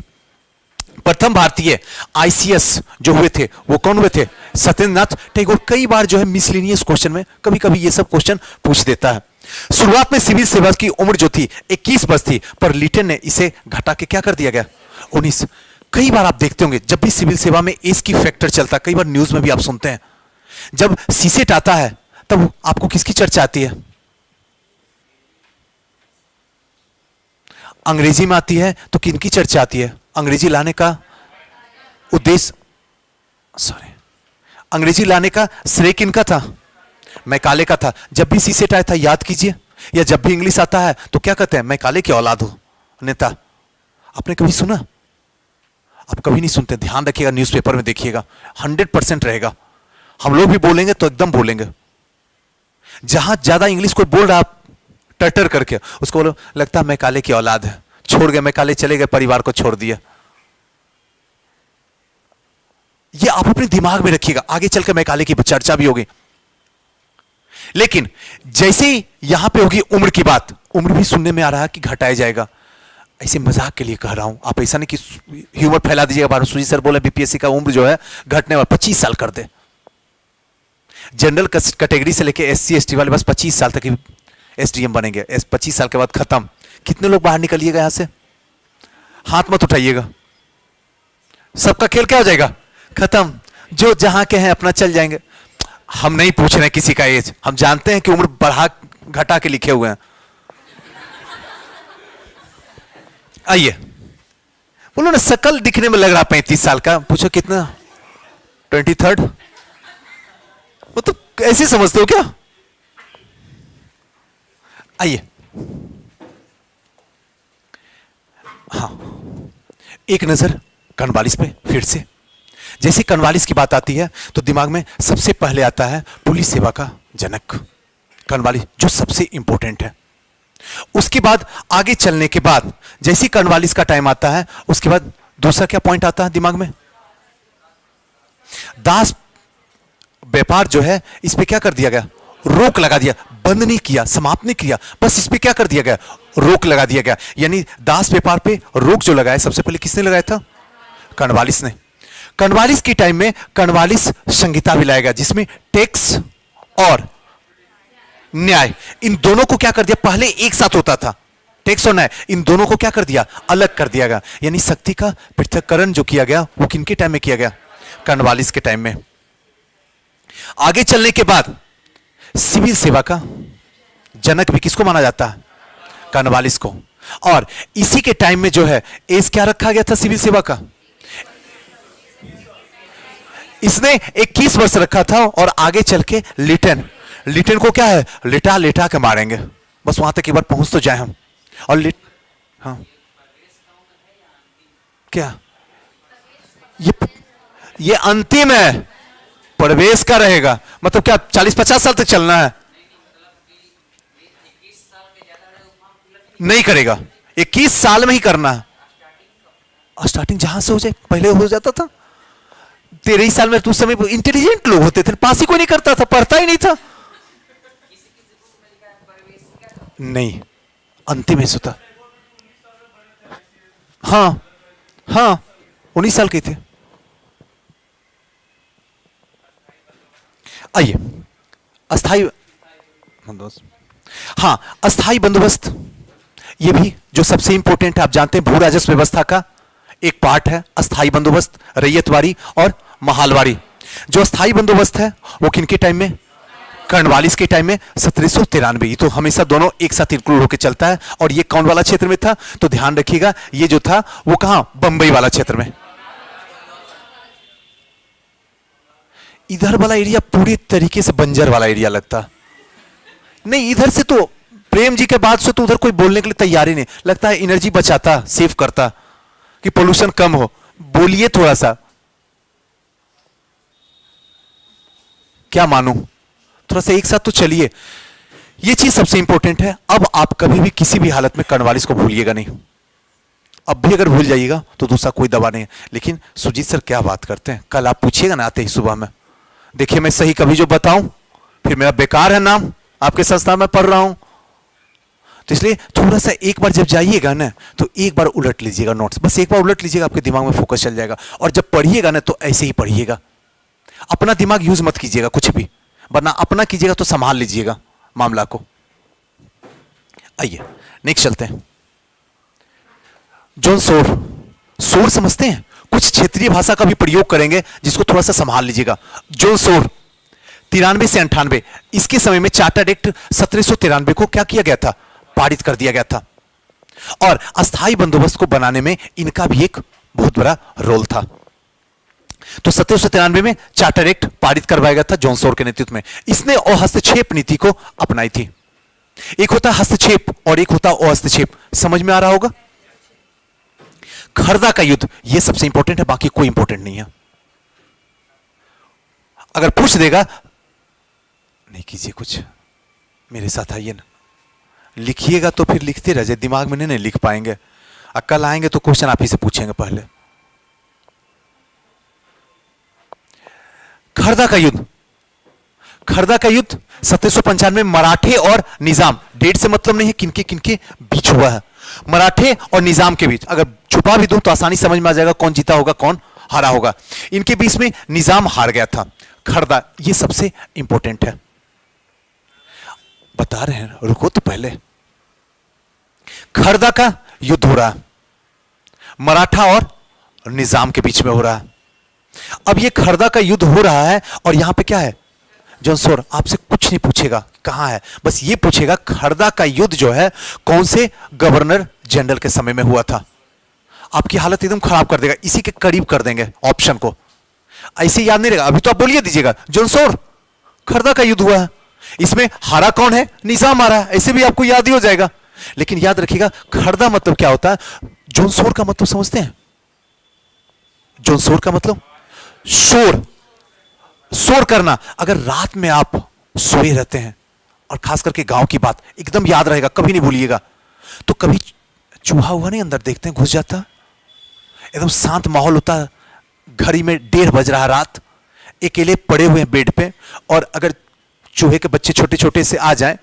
प्रथम भारतीय आईसीएस जो हुए थे वो कौन हुए थे? सत्येंद्रनाथ टैगोर। कई बार जो है मिसलिनियस क्वेश्चन में कभी कभी ये सब क्वेश्चन पूछ देता है। शुरुआत में सिविल सेवा की उम्र जो थी 21 वर्ष थी, पर लिटन ने इसे घटा के क्या कर दिया गया? 19। कई बार आप देखते होंगे जब भी सिविल सेवा में एज की फैक्टर चलता है, कई बार न्यूज में भी आप सुनते हैं, जब सीसेट आता है तब आपको किसकी चर्चा आती है? अंग्रेजी में आती है तो किनकी चर्चा आती है? अंग्रेजी लाने का उद्देश्य, अंग्रेजी लाने का श्रेय किनका था? मैकाले का था। जब भी सीसेट आया था याद कीजिए, या जब भी इंग्लिश आता है तो क्या कहते हैं? मैकाले की औलाद हो नेता। आपने कभी सुना? आप कभी नहीं सुनते। ध्यान रखिएगा, न्यूज़पेपर में देखिएगा, 100% रहेगा। हम लोग भी बोलेंगे तो एकदम बोलेंगे। जहां ज्यादा इंग्लिश कोई बोल रहा टटर करके, उसको बोलो लगता है मैकाले की औलाद है, छोड़ गए मैकाले, चले गए, परिवार को छोड़ दिया। ये आप अपने दिमाग में रखिएगा, आगे चलकर मैकाले की चर्चा भी होगी। लेकिन जैसे ही यहां पे होगी उम्र की बात, उम्र भी सुनने में आ रहा है कि घटाया जाएगा। ऐसे मजाक के लिए कह रहा हूं, आप ऐसा नहीं कि ह्यूमर फैला दीजिएगा। बार सुजी सर बोले बीपीएससी का उम्र जो है घटने वाला 25 साल कर दे। जनरल कैटेगरी से लेके एससी एसटी वाले बस 25 साल तक ही एसडीएम बनेंगे, 25 साल के बाद खत्म। कितने लोग बाहर निकलिएगा यहां से? हाथ मत उठाइएगा, सबका खेल क्या हो जाएगा? खत्म। जो जहां के हैं अपना चल जाएंगे। हम नहीं पूछ रहे किसी का एज, हम जानते हैं कि उम्र बढ़ा घटा के लिखे हुए हैं। आइए, बोलो ना, शकल दिखने में लग रहा 35 साल का, पूछो कितना? 23rd। वो तो ऐसे समझते हो क्या? आइए, हाँ, एक नजर कर्नवालिस पे फिर से। जैसे कर्नवालिस की बात आती है तो दिमाग में सबसे पहले आता है पुलिस सेवा का जनक कर्नवालिस, जो सबसे इंपॉर्टेंट है। उसके बाद आगे चलने के बाद जैसे कर्नवालिस का टाइम आता है, उसके बाद दूसरा क्या पॉइंट आता है दिमाग में? दास व्यापार जो है, इस पे क्या कर दिया गया? रोक लगा दिया। बंद नहीं किया, समाप्त नहीं किया, बस इस पे क्या कर दिया गया? रोक लगा दिया गया। यानी दास व्यापार पे रोक जो लगाया, सबसे पहले किसने लगाया था? कर्नवालिस ने। कर्नवालिस के टाइम में कर्नवालिस संहिता भी लाया गया, जिसमें टैक्स और न्याय, इन दोनों को क्या कर दिया? पहले एक साथ होता था टैक्स और न्याय, इन दोनों को क्या कर दिया? अलग कर दिया गया। यानी शक्ति का पृथक्करण जो किया गया वो किनके टाइम में किया गया? कर्नवालिस के टाइम में। आगे चलने के बाद सिविल सेवा का जनक भी किसको माना जाता है? कर्नवालिस को। और इसी के टाइम में जो है एज क्या रखा गया था सिविल सेवा का? इसने 21 वर्ष रखा था। और आगे चल के लिटन को क्या है? लेटा लेटा के मारेंगे। बस वहां तक एक बार पहुंच तो जाए हम। और हाँ, क्या ये अंतिम है, प्रवेश का रहेगा। मतलब क्या 40-50 साल तक चलना है? नहीं करेगा, 21 साल में ही करना है। स्टार्टिंग जहां से हो जाए, पहले हो जाता था 13 साल में। उस समय इंटेलिजेंट लोग होते थे, पास ही कोई नहीं करता था, पढ़ता ही नहीं था। नहीं, अंतिम है सुता। हाँ हाँ, 19 साल के थे। आइए, अस्थाई बंदोबस्त। हाँ, अस्थाई बंदोबस्त, ये भी जो सबसे इंपॉर्टेंट है। आप जानते हैं भू राजस्व व्यवस्था का एक पार्ट है अस्थाई बंदोबस्त, रैयतवाड़ी और महालवाड़ी। जो अस्थाई बंदोबस्त है वो किनके टाइम में? कर्नवालिस के टाइम में 1793। तो हमेशा दोनों एक साथ इंक्लूड होकर चलता है। और ये कौन वाला क्षेत्र में था? तो ध्यान रखिएगा, ये जो था वो कहां? बंबई वाला क्षेत्र में। इधर वाला एरिया पूरी तरीके से बंजर वाला एरिया लगता नहीं। इधर से तो प्रेम जी के बाद से तो उधर कोई बोलने के लिए तैयार ही नहीं लगता है। एनर्जी बचाता, सेव करता कि पोल्यूशन कम हो। बोलिए थोड़ा सा, क्या मानूं? थोड़ा सा एक साथ तो चलिए। ये चीज सबसे इंपॉर्टेंट है। अब आप कभी भी किसी भी हालत में कर्नवालिस को भूलिएगा नहीं। अब भी अगर भूल जाइएगा तो दूसरा कोई दवा नहीं है। लेकिन सुजीत सर क्या बात करते हैं, कल आप पूछिएगा ना आते ही सुबह में, देखिए मैं सही कभी जो बताऊं फिर मेरा बेकार है नाम, आपके संस्था में पढ़ रहा हूं। तो इसलिए थोड़ा सा एक बार जब जाइएगा ना तो एक बार उलट लीजिएगा नोट्स, बस एक बार उलट लीजिएगा, आपके दिमाग में फोकस चल जाएगा। और जब पढ़िएगा ना तो ऐसे ही पढ़िएगा, अपना दिमाग यूज मत कीजिएगा कुछ भी, वरना अपना कीजिएगा तो संभाल लीजिएगा मामला को। आइए नेक्स्ट चलते हैं। जॉन सोर, सोर समझते हैं? कुछ क्षेत्रीय भाषा का भी प्रयोग करेंगे जिसको थोड़ा सा संभाल लीजिएगा। जॉन सोर 93 से 98, इसके समय में चार्टर्ड एक्ट 1793 को क्या किया गया था, पारित कर दिया गया था। और अस्थायी बंदोबस्त को बनाने में इनका भी एक बहुत बड़ा रोल था। तो 1793 में चार्टर एक्ट पारित करवाया गया था जॉन सोर के नेतृत्व में। इसने हस्तक्षेप नीति को अपनाई थी। एक होता है हस्तक्षेप और एक होता है हस्तक्षेप, समझ में आ रहा होगा। खरदा का युद्ध यह सबसे इंपॉर्टेंट है, बाकी कोई इंपॉर्टेंट नहीं है। अगर पूछ देगा, नहीं कीजिए कुछ, मेरे साथ आइए ना, लिखिएगा तो फिर लिखते रह जाए, दिमाग में नहीं लिख पाएंगे। कल आएंगे तो क्वेश्चन आप ही से पूछेंगे पहले। खरदा का युद्ध, खरदा का युद्ध 1795 मराठे और निजाम, डेट से मतलब नहीं है, किनके किनके बीच हुआ है। मराठे और निजाम के बीच, अगर छुपा भी दूं तो आसानी समझ में आ जाएगा कौन जीता होगा कौन हारा होगा। इनके बीच में निजाम हार गया था। खरदा ये सबसे इंपॉर्टेंट है, बता रहे हैं, रुको तो पहले। खरदा का युद्ध हो रहा है, मराठा और निजाम के बीच में हो रहा है। अब ये खरदा का युद्ध हो रहा है और यहां पे क्या है, जॉन सोर आपसे कुछ नहीं पूछेगा कहां है, बस ये पूछेगा खरदा का युद्ध जो है कौन से गवर्नर जनरल के समय में हुआ था। आपकी हालत एकदम खराब कर देगा, इसी के करीब कर देंगे ऑप्शन को, ऐसे याद नहीं रहेगा। अभी तो आप बोलिए दीजिएगा जॉन सोर खरदा का युद्ध हुआ है, इसमें हारा कौन है, निजाम हारा है, ऐसे भी आपको याद ही हो जाएगा। लेकिन याद रखिएगा खरदा मतलब क्या होता है। जॉन सोर का मतलब समझते हैं? जॉन सोर का मतलब शोर, शोर करना। अगर रात में आप सोए रहते हैं, और खास करके गांव की बात एकदम याद रहेगा, कभी नहीं भूलिएगा, तो कभी चूहा हुआ नहीं अंदर देखते हैं घुस जाता, एकदम शांत माहौल होता है, घड़ी में 1:30 बज रहा रात, अकेले पड़े हुए हैं बेड पे, और अगर चूहे के बच्चे छोटे छोटे से आ जाएं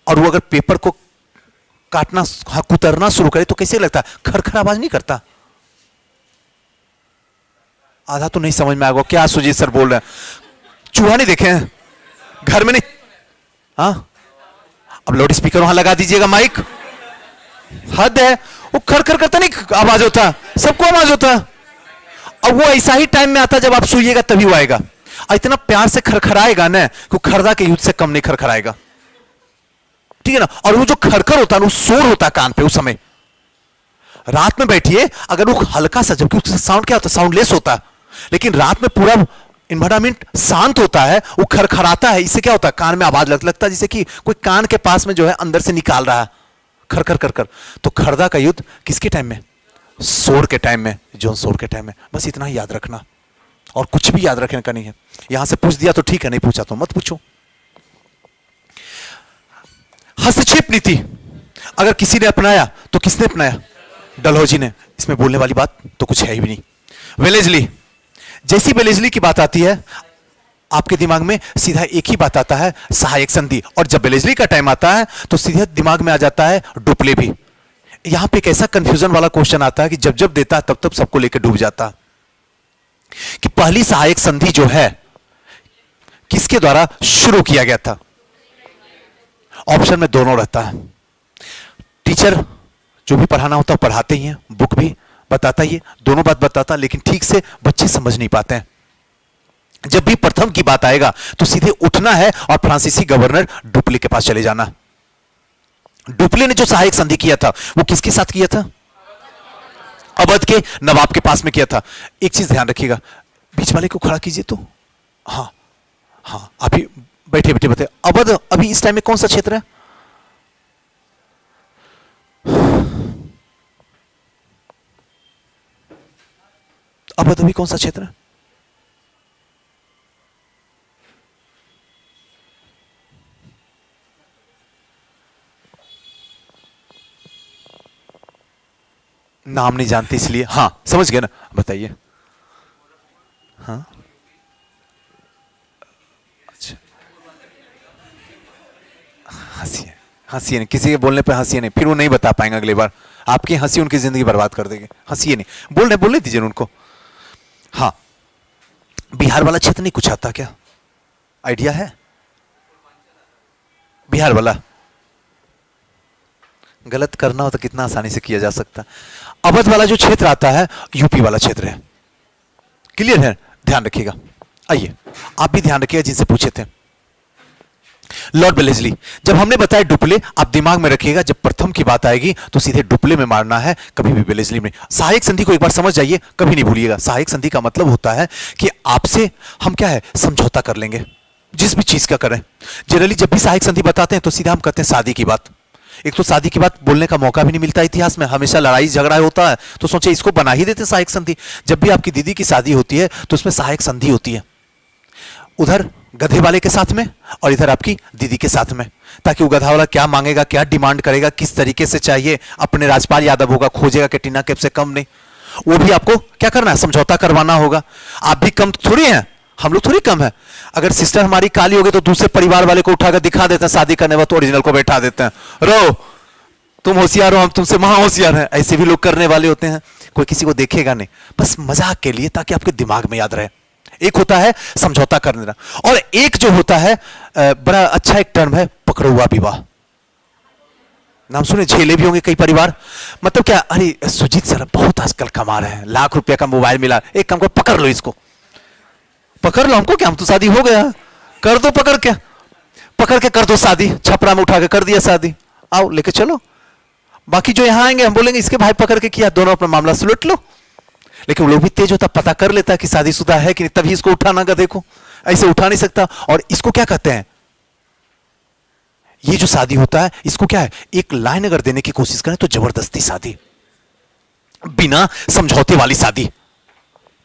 और वो अगर पेपर को काटना कुतरना शुरू करे तो कैसे लगता है, खरखर आवाज नहीं करता। आधा तो नहीं समझ में आएगा क्या सुजीत सर बोल रहे हैं, चूहा नहीं देखे हैं घर में नहीं। हाँ अब लाउड स्पीकर वहां लगा दीजिएगा, माइक, हद है, वो खरखर करता नहीं आवाज होता, सबको आवाज होता। अब वो ऐसा ही टाइम में आता जब आप सोइएगा तभी वो आएगा, इतना प्यार से खरखराएगा ना कि खरदा के युद्ध से कम नहीं खरखराएगा, ठीक है ना। और वो जो खरखर होता है वो शोर होता है कान पे उस समय। रात में बैठिए, अगर वो हल्का सा, जबकि उसका साउंड क्या होता है, साउंडलेस होता है, लेकिन रात में पूरा इन्वायरमेंट शांत होता है, वो खरखराता है, इससे क्या होता है कान में आवाज लगता है जैसे कि कोई कान के पास में जो है अंदर से निकाल रहा है, खरखर कर कर। तो खरदा का युद्ध किसके टाइम में, सोर के टाइम में, जॉन सोर के टाइम में। बस इतना ही याद रखना, और कुछ भी याद रखने का नहीं है। यहां से पूछ दिया तो ठीक है, नहीं पूछा तो मत पूछो। हस्तक्षेप नीति अगर किसी ने अपनाया तो किसने अपनाया, डलहौजी ने। इसमें बोलने वाली बात तो कुछ है ही भी नहीं। वेलेस्ली, जैसी वेलेस्ली की बात आती है आपके दिमाग में सीधा एक ही बात आता है, सहायक संधि। और जब वेलेस्ली का टाइम आता है तो सीधा दिमाग में आ जाता है डुप्ले भी। यहां पे एक ऐसा कंफ्यूजन वाला क्वेश्चन आता है कि जब जब देता है तब तब सबको लेकर डूब जाता कि पहली सहायक संधि जो है किसके द्वारा शुरू किया गया था। ऑप्शन में दोनों रहता है, टीचर जो भी पढ़ाना होता है पढ़ाते ही हैं, बुक भी बताता ही है, दोनों बात बताता, लेकिन ठीक से बच्चे समझ नहीं पाते हैं। जब भी प्रथम की बात आएगा तो सीधे उठना है और फ्रांसीसी गवर्नर डुप्ले के पास चले जाना। डुप्ले ने जो सहायक संधि किया था वो किसके साथ किया था, अवध के नवाब के पास में किया था। एक चीज ध्यान रखिएगा, बीच वाले को खड़ा कीजिए तो, हाँ हाँ अभी बैठे बैठे बता, अवध अभी इस टाइम में कौन सा क्षेत्र है, अवध अभी कौन सा क्षेत्र है, नाम नहीं जानते इसलिए, हाँ समझ गए ना, बताइए। हाँ अच्छा, हंसिए हंसिए नहीं, किसी के बोलने पे हंसिए नहीं, फिर वो नहीं बता पाएंगे अगली बार, आपकी हंसी उनकी जिंदगी बर्बाद कर देगी। हंसिए नहीं, बोलने दीजिए उनको। हाँ, बिहार वाला क्षेत्र नहीं कुछ आता क्या, आइडिया है? बिहार वाला गलत करना हो तो कितना आसानी से किया जा सकता। अवध वाला जो क्षेत्र आता है यूपी वाला क्षेत्र है, क्लियर है, ध्यान रखिएगा। आइए आप भी ध्यान रखिएगा जिनसे पूछे थे। लॉर्ड वेलेस्ली, जब हमने बताया डुप्ले, आप दिमाग में रखिएगा जब प्रथम की बात आएगी तो सीधे डुप्ले में मारना है, कभी भी वेलेस्ली में। सहायक संधि को एक बार समझ जाइए, कभी नहीं भूलिएगा। सहायक संधि का मतलब होता है कि आपसे हम क्या है, समझौता कर लेंगे जिस भी चीज का करें। जनरली जब भी सहायक संधि बताते हैं तो सीधा हम कहते हैं शादी की बात। एक तो शादी की बात बोलने का मौका भी नहीं मिलता इतिहास में, हमेशा लड़ाई झगड़ा होता है, तो सोचे इसको बना ही देते सहायक संधि। जब भी आपकी दीदी की शादी होती है तो उसमें सहायक संधि होती है, उधर गधे वाले के साथ में और इधर आपकी दीदी के साथ में, ताकि वो गधा वाला क्या मांगेगा, क्या डिमांड करेगा, किस तरीके से चाहिए, अपने राजपाल यादव होगा, खोजेगा कि टीना कैप से कम नहीं, वो भी आपको क्या करना है, समझौता करवाना होगा। आप भी कम थोड़ी हैं, हम लोग थोड़ी कम है। अगर सिस्टर हमारी काली हो गई तो दूसरे परिवार वाले को उठाकर दिखा देते हैं, शादी करने वक्त ओरिजिनल को बैठा देते हैं, रो तुम होशियार हो, हम तुमसे महा होशियार हैं। ऐसे भी लोग करने वाले होते हैं, कोई किसी को देखेगा नहीं, बस मजाक के लिए, ताकि आपके दिमाग में याद रहे। एक होता है समझौता कर देना, और एक जो होता है बड़ा अच्छा एक टर्म है पकड़ुआ विवाह। नाम सुने, झेले भी होंगे कई परिवार। मतलब क्या, अरे सुजीत सर बहुत आजकल कमा रहे हैं, लाख रुपया का मोबाइल मिला, एक काम करो पकड़ लो इसको, पकड़ लो हमको, क्या हम तो शादी हो गया, कर दो पकड़ के कर दो शादी, छपरा में उठा के कर दिया शादी, आओ लेके चलो। बाकी जो यहां आएंगे हम बोलेंगे इसके भाई पकड़ के किया, दोनों अपना मामला सुलट लो। लेकिन वो लोग भी तेज होता, पता कर लेता कि शादीशुदा है कि नहीं, तभी इसको उठाना का, देखो ऐसे उठा नहीं सकता। और इसको क्या कहते हैं, ये जो शादी होता है इसको क्या है, एक लाइन अगर देने की कोशिश करें तो जबरदस्ती शादी, बिना समझौते वाली शादी,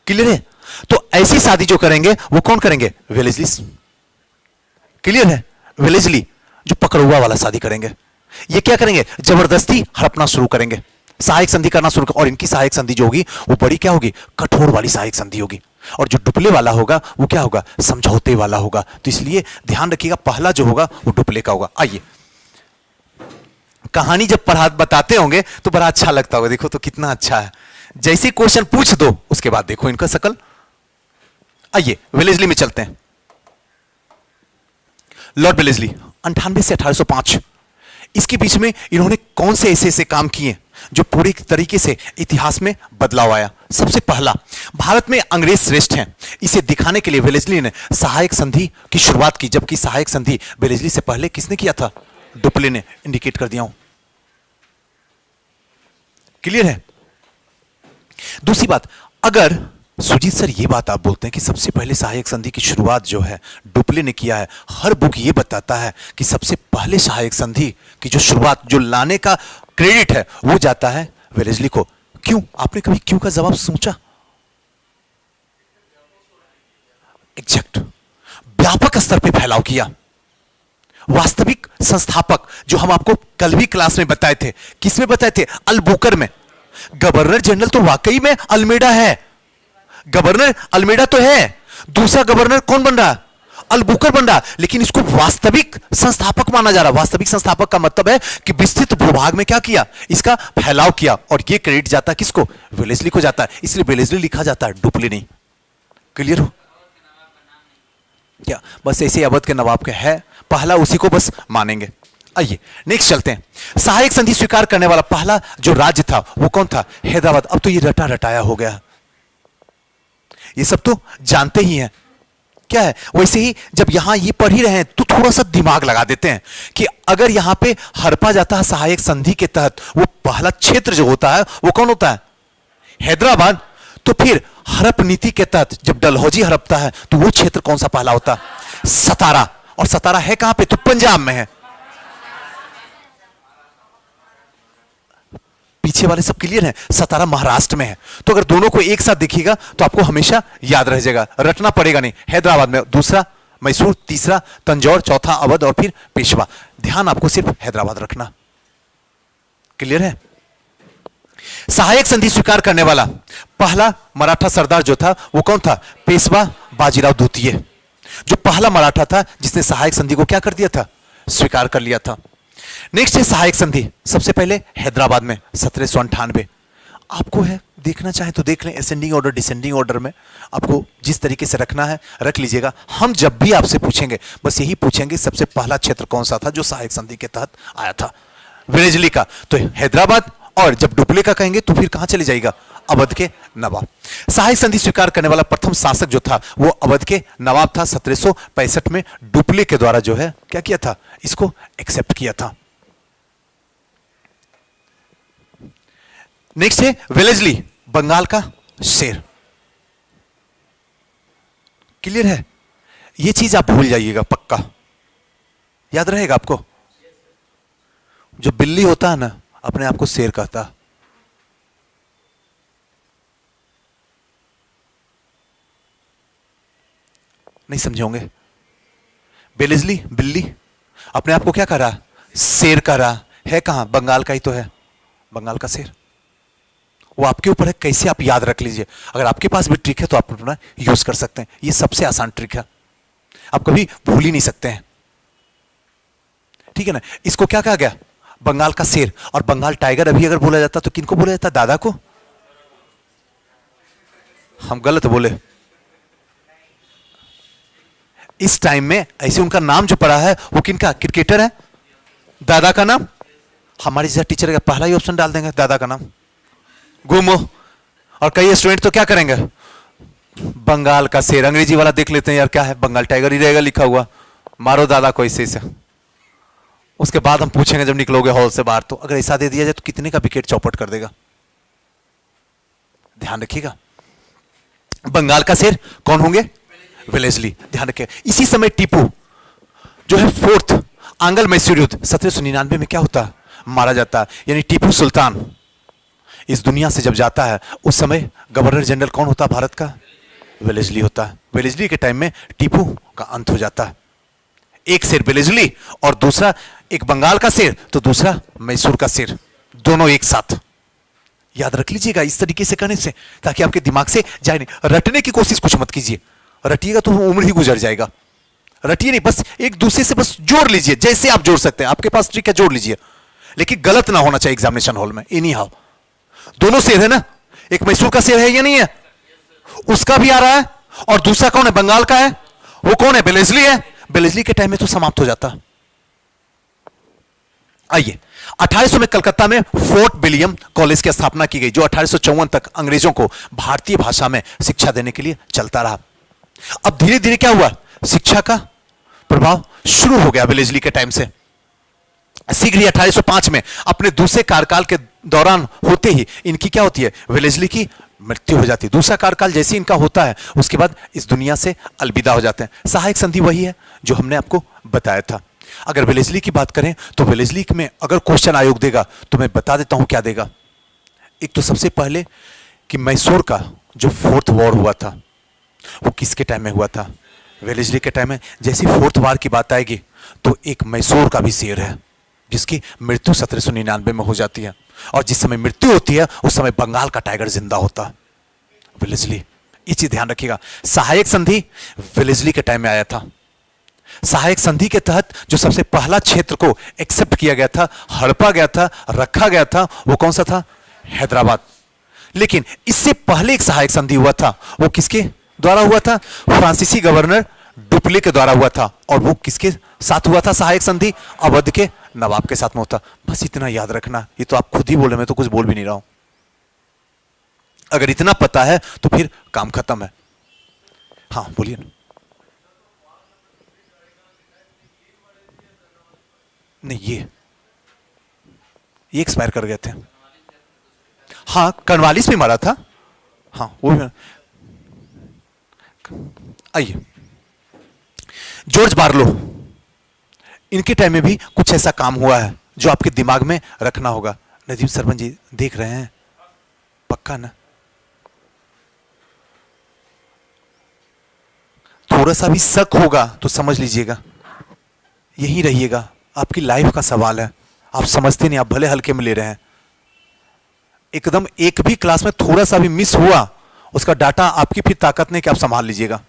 क्लियर है? तो ऐसी शादी जो करेंगे वो कौन करेंगे, वेलेस्ली, क्लियर है? वेलेस्ली जो पकड़ुआ वाला शादी करेंगे, ये क्या करेंगे, जबरदस्ती हड़पना शुरू करेंगे, सहायक संधि करना शुरू कर। और इनकी सहायक संधि जो होगी वो बड़ी क्या होगी, कठोर वाली सहायक संधि होगी। और जो डुप्ले वाला होगा वो क्या होगा, समझौते वाला होगा। तो इसलिए ध्यान रखिएगा, पहला जो होगा वो डुप्ले का होगा। आइए कहानी जब पढ़ा बताते होंगे तो बड़ा अच्छा लगता होगा, देखो तो कितना अच्छा है, जैसे क्वेश्चन पूछ दो उसके बाद देखो इनका शकल। आइए वेलेस्ली में चलते हैं। लॉर्ड वेलेस्ली 98 से 1805, इसके बीच में इन्होंने कौन से ऐसे ऐसे काम किए जो पूरी तरीके से इतिहास में बदलाव आया। सबसे पहला, भारत में अंग्रेज श्रेष्ठ हैं, इसे दिखाने के लिए वेलेस्ली ने सहायक संधि की शुरुआत की, जबकि सहायक संधि वेलेस्ली से पहले किसने किया था, डुप्ले ने। इंडिकेट कर दिया हूं, क्लियर है? दूसरी बात, अगर सुजीत सर ये बात आप बोलते हैं कि सबसे पहले सहायक संधि की शुरुआत जो है डुप्ले ने किया है, हर बुक ये बताता है कि सबसे पहले सहायक संधि की जो शुरुआत, जो लाने का क्रेडिट है वो जाता है वेलेस्ली को। क्यों? आपने कभी क्यों का जवाब सोचा? एग्जैक्ट, व्यापक स्तर पे फैलाव किया। वास्तविक संस्थापक जो हम आपको कल भी क्लास में बताए थे, किसमें बताए थे, अल्बुकर में। गवर्नर जनरल तो वाकई में अल्मेडा है, गवर्नर अल्मेडा तो है, दूसरा गवर्नर कौन बन रहा, अल्बुकर बन रहा, लेकिन इसको वास्तविक संस्थापक माना जा रहा। वास्तविक संस्थापक का मतलब है कि विस्तृत भूभाग में क्या किया, इसका फैलाव किया, और ये क्रेडिट जाता है किसको, वेलेस्ली को जाता है। इसलिए वेलेस्ली लिखा जाता है, डुप्ले नहीं। क्लियर हो क्या? बस ऐसे अवध के नवाब के है, पहला उसी को बस मानेंगे। आइए नेक्स्ट चलते हैं। सहायक संधि स्वीकार करने वाला पहला जो राज्य था वो कौन था, हैदराबाद। अब तो ये रटा रटाया हो गया, ये सब तो जानते ही हैं क्या है। वैसे ही जब यहां ये पढ़ ही रहे हैं तो थोड़ा सा दिमाग लगा देते हैं कि अगर यहां पे हड़पा जाता है सहायक संधि के तहत, वो पहला क्षेत्र जो होता है वो कौन होता है, हैदराबाद। तो फिर हड़प नीति के तहत जब डलहौजी हड़पता है तो वो क्षेत्र कौन सा पहला होता है, सतारा। और सतारा है कहां पे, तो पंजाब में है। पीछे वाले सब क्लियर है, सतारा महाराष्ट्र में है। तो अगर दोनों को एक साथ देखिएगा तो आपको हमेशा याद रह जाएगा, रटना पड़ेगा नहीं। हैदराबाद में दूसरा, मैसूर तीसरा, तंजौर चौथा, अवध और फिर पेशवा। ध्यान आपको सिर्फ हैदराबाद रखना, क्लियर है? सहायक संधि स्वीकार करने वाला पहला मराठा सरदार जो था वो कौन था? पेशवा बाजीराव द्वितीय, जो पहला मराठा था जिसने सहायक संधि को क्या कर दिया था? स्वीकार कर लिया था। नेक्स्ट है सहायक संधि, सबसे पहले हैदराबाद में 1798। आपको है देखना चाहे तो देख लें, असेंडिंग ऑर्डर डिसेंडिंग ऑर्डर में आपको जिस तरीके से रखना है रख लीजिएगा। हम जब भी आपसे पूछेंगे बस यही पूछेंगे सबसे पहला क्षेत्र कौन सा था जो सहायक संधि के तहत आया था? वेलेस्ली का। तो हैदराबाद, और जब डुप्ले का कहेंगे तो फिर कहां चले जाएगा? अवध के नवाब। सहायक संधि स्वीकार करने वाला प्रथम शासक जो था वो अवध के नवाब था। 1765 में डुप्ले के द्वारा जो है क्या किया था? इसको एक्सेप्ट किया था। नेक्स्ट है वेलेस्ली, बंगाल का शेर। क्लियर है? ये चीज आप भूल जाइएगा, पक्का याद रहेगा आपको। जो बिल्ली होता है ना अपने आप को शेर कहता। नहीं समझे होंगे? वेलेस्ली बिल्ली अपने आप को क्या कह रहा? शेर कह रहा है। कहां? बंगाल का ही तो है, बंगाल का शेर। वो आपके ऊपर है कैसे आप याद रख लीजिए। अगर आपके पास भी ट्रिक है तो आप अपना यूज कर सकते हैं। ये सबसे आसान ट्रिक है, आप कभी भूल ही नहीं सकते हैं। ठीक है ना? इसको क्या कहा गया? बंगाल का शेर। और बंगाल टाइगर अभी अगर बोला जाता तो किनको बोला जाता? दादा को। हम गलत बोले। इस टाइम में ऐसे उनका नाम जो पड़ा है वो किनका? क्रिकेटर है, दादा का नाम। हमारे जैसा टीचर का पहला ही ऑप्शन डाल देंगे, दादा का नाम। घूमो। और कई स्टूडेंट तो क्या करेंगे? बंगाल का शेर, अंग्रेजी वाला देख लेते हैं यार क्या है, बंगाल टाइगर ही रहेगा लिखा हुआ, मारो दादा को ऐसे से। उसके बाद हम पूछेंगे जब निकलोगे हॉल से बाहर, तो अगर ऐसा दे दिया जाए तो कितने का विकेट चौपट कर देगा। ध्यान रखिएगा। बंगाल का शेर कौन होंगे? वेलेस्ली। ध्यान रखिए। इसी समय टीपू जो है फोर्थ आंग्ल मैसूर युद्ध 1799 में क्या होता है? मारा जाता है। यानी टीपू सुल्तान इस दुनिया से जब जाता है उस समय गवर्नर जनरल कौन होता है भारत का? वेलेस्ली होता है। वेलेस्ली के टाइम में टीपू का अंत हो जाता है। एक शेर वेलेस्ली और दूसरा एक बंगाल का शेर तो दूसरा मैसूर का शेर, दोनों एक साथ। याद रख लीजिएगा इस तरीके से करने से, ताकि आपके दिमाग से जाए नहीं। रटने की कोशिश कुछ मत कीजिए, रटिएगा तो उम्र ही गुजर जाएगा। रटिए नहीं, बस एक दूसरे से बस जोड़ लीजिए जैसे आप जोड़ सकते हैं। आपके पास ट्रिक है, जोड़ लीजिए, लेकिन गलत ना होना चाहिए एग्जामिनेशन हॉल में। एनी हाउ दोनों शेर है ना, एक मैसूर का शेर है या नहीं है? उसका भी आ रहा है, और दूसरा कौन है? बंगाल का है। वो कौन है? वेलेस्ली है। वेलेस्ली के टाइम में तो समाप्त हो जाता। आइए 1800 में कलकत्ता में फोर्ट विलियम कॉलेज की स्थापना की गई, जो 1854 तक अंग्रेजों को भारतीय भाषा में शिक्षा देने के लिए चलता रहा। अब धीरे धीरे क्या हुआ? शिक्षा का प्रभाव शुरू हो गया वेलेस्ली के टाइम से। शीघ्र ही 1805 में अपने दूसरे कार्यकाल के दौरान होते ही इनकी क्या होती है? वेलेस्ली की मृत्यु हो जाती है। दूसरा कार्यकाल जैसे इनका होता है उसके बाद इस दुनिया से अलविदा हो जाते हैं। सहायक संधि वही है जो हमने आपको बताया था। अगर वेलेस्ली की बात करें तो वेलेस्ली में अगर क्वेश्चन आयोग देगा तो मैं बता देता हूं क्या देगा। एक तो सबसे पहले कि मैसूर का जो फोर्थ वॉर हुआ था वो किसके टाइम में हुआ था? वेलेस्ली के टाइम में। जैसी फोर्थ वॉर की बात आएगी तो एक मैसूर का भी शेर है जिसकी मृत्यु 1799 में हो जाती है, और जिस समय मृत्यु होती है उस समय बंगाल का टाइगर जिंदा होता है, वेलेस्ली। ये चीज ध्यान रखिएगा। सहायक संधि वेलेस्ली के टाइम में आया था। सहायक संधि के तहत जो सबसे पहला क्षेत्र को एक्सेप्ट किया गया था, हड़पा गया था, रखा गया था, वो कौन सा था? हैदराबाद। लेकिन इससे पहले एक सहायक संधि हुआ था, वो किसके द्वारा हुआ था? फ्रांसीसी गवर्नर डुप्ले के द्वारा हुआ था। और वो किसके साथ हुआ था सहायक संधि? अवध के नवाब के साथ में होता। बस इतना याद रखना। ये तो आप खुद ही बोले, मैं तो कुछ बोल भी नहीं रहा हूं। अगर इतना पता है तो फिर काम खत्म है। हाँ बोलिए ना। नहीं, ये एक्सपायर कर गए थे। हाँ कर्नवालिस में मारा था। हाँ वो भी। आइए जॉर्ज बार्लो, इनके टाइम में भी कुछ ऐसा काम हुआ है जो आपके दिमाग में रखना होगा। नदीम सरपंच जी देख रहे हैं पक्का ना? थोड़ा सा भी शक होगा तो समझ लीजिएगा, यही रहिएगा। आपकी लाइफ का सवाल है, आप समझते नहीं, आप भले हल्के में ले रहे हैं। एकदम एक भी क्लास में थोड़ा सा भी मिस हुआ, उसका डाटा आपकी फिर ताकत नहीं कि आप संभाल लीजिएगा,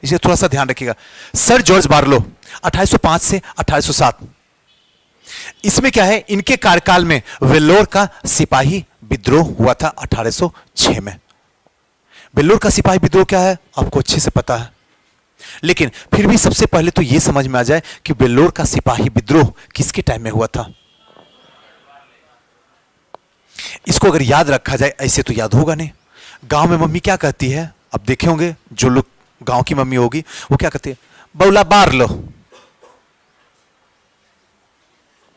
इसे थोड़ा सा ध्यान रखिएगा। सर जॉर्ज बार्लो 1805 से 1807, इसमें क्या है, इनके कार्यकाल में वेल्लोर का सिपाही विद्रोह हुआ था 1806 में। वेल्लोर का सिपाही विद्रोह क्या है आपको अच्छे से पता है, लेकिन फिर भी सबसे पहले तो यह समझ में आ जाए कि वेल्लोर का सिपाही विद्रोह किसके टाइम में हुआ था। इसको अगर याद रखा जाए, ऐसे तो याद होगा नहीं। गांव में मम्मी क्या कहती है, अब देखे होंगे जो लोग गांव की मम्मी होगी, वो क्या कहती है, बौला बार लो।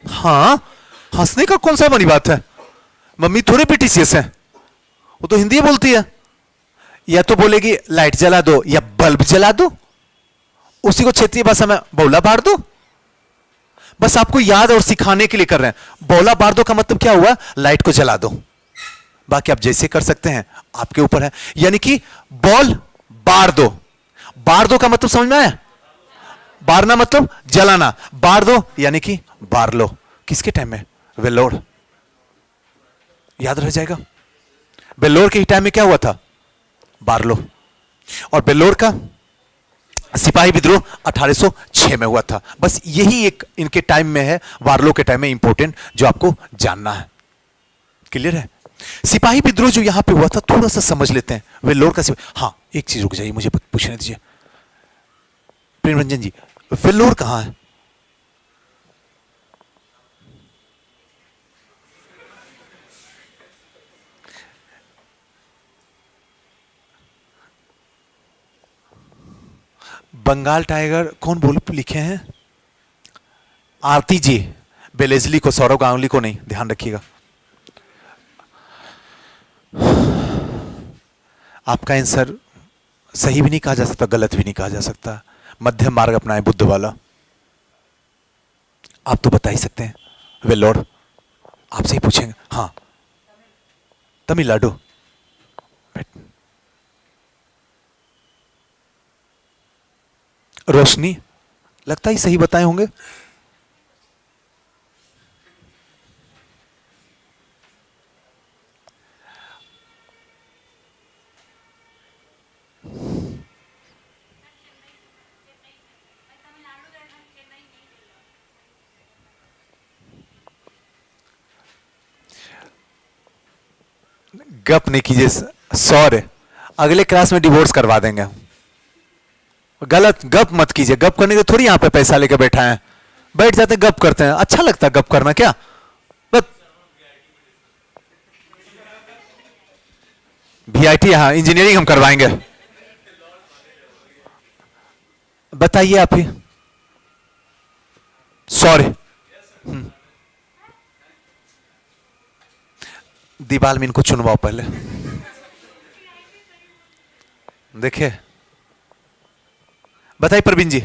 हाँ, हंसने का कौन सा बड़ी बात है, मम्मी थोड़े पिटीसियस है, वो तो हिंदी बोलती है। या तो बोलेगी लाइट जला दो या बल्ब जला दो, उसी को क्षेत्रीय भाषा में बौला बार दो। बस आपको याद और सिखाने के लिए कर रहे हैं। बौला बार दो का मतलब क्या हुआ, लाइट को जला दो। बाकी आप जैसे कर सकते हैं, आपके ऊपर है। यानी कि बॉल बार दो, बार दो का मतलब समझ में आया, बारना मतलब जलाना, बार दो यानी कि बार लो। किसके टाइम में, वेल्लोर, याद रह जाएगा। वेल्लोर के टाइम में क्या हुआ था, बार लो। और वेल्लोर का सिपाही विद्रोह 1806 में हुआ था। बस यही एक इनके टाइम में है, वार्लो के टाइम में इंपॉर्टेंट, जो आपको जानना है। क्लियर है। सिपाही विद्रोह जो यहां पे हुआ था थोड़ा सा समझ लेते हैं। वेल्लोर का हाँ, एक चीज रुक जाइए, मुझे पूछने दीजिए प्रेम रंजन जी, वेल्लोर कहां है। बंगाल टाइगर कौन बोल लिखे हैं, आरती जी, बेलेजली को, सौरव गांगुली को नहीं, ध्यान रखिएगा। आपका आंसर सही भी नहीं कहा जा सकता, गलत भी नहीं कहा जा सकता, मध्यम मार्ग अपनाए बुद्ध वाला। आप तो बता ही सकते हैं, वेल्लोर आपसे ही पूछेंगे। हाँ, तमिलनाडु। रोशनी, लगता ही सही बताए होंगे। गप नहीं कीजिए सॉरी, अगले क्लास में डिवोर्स करवा देंगे। गलत गप मत कीजिए, गप करने के थोड़ी यहां पे पैसा लेकर बैठा है, बैठ जाते हैं गप करते हैं, अच्छा लगता है गप करना क्या। बस वीआईटी, हाँ इंजीनियरिंग हम करवाएंगे। बताइए आप ही, सॉरी। दीवाल में इनको चुनवाओ पहले, देखिए। बताइए प्रवीण जी,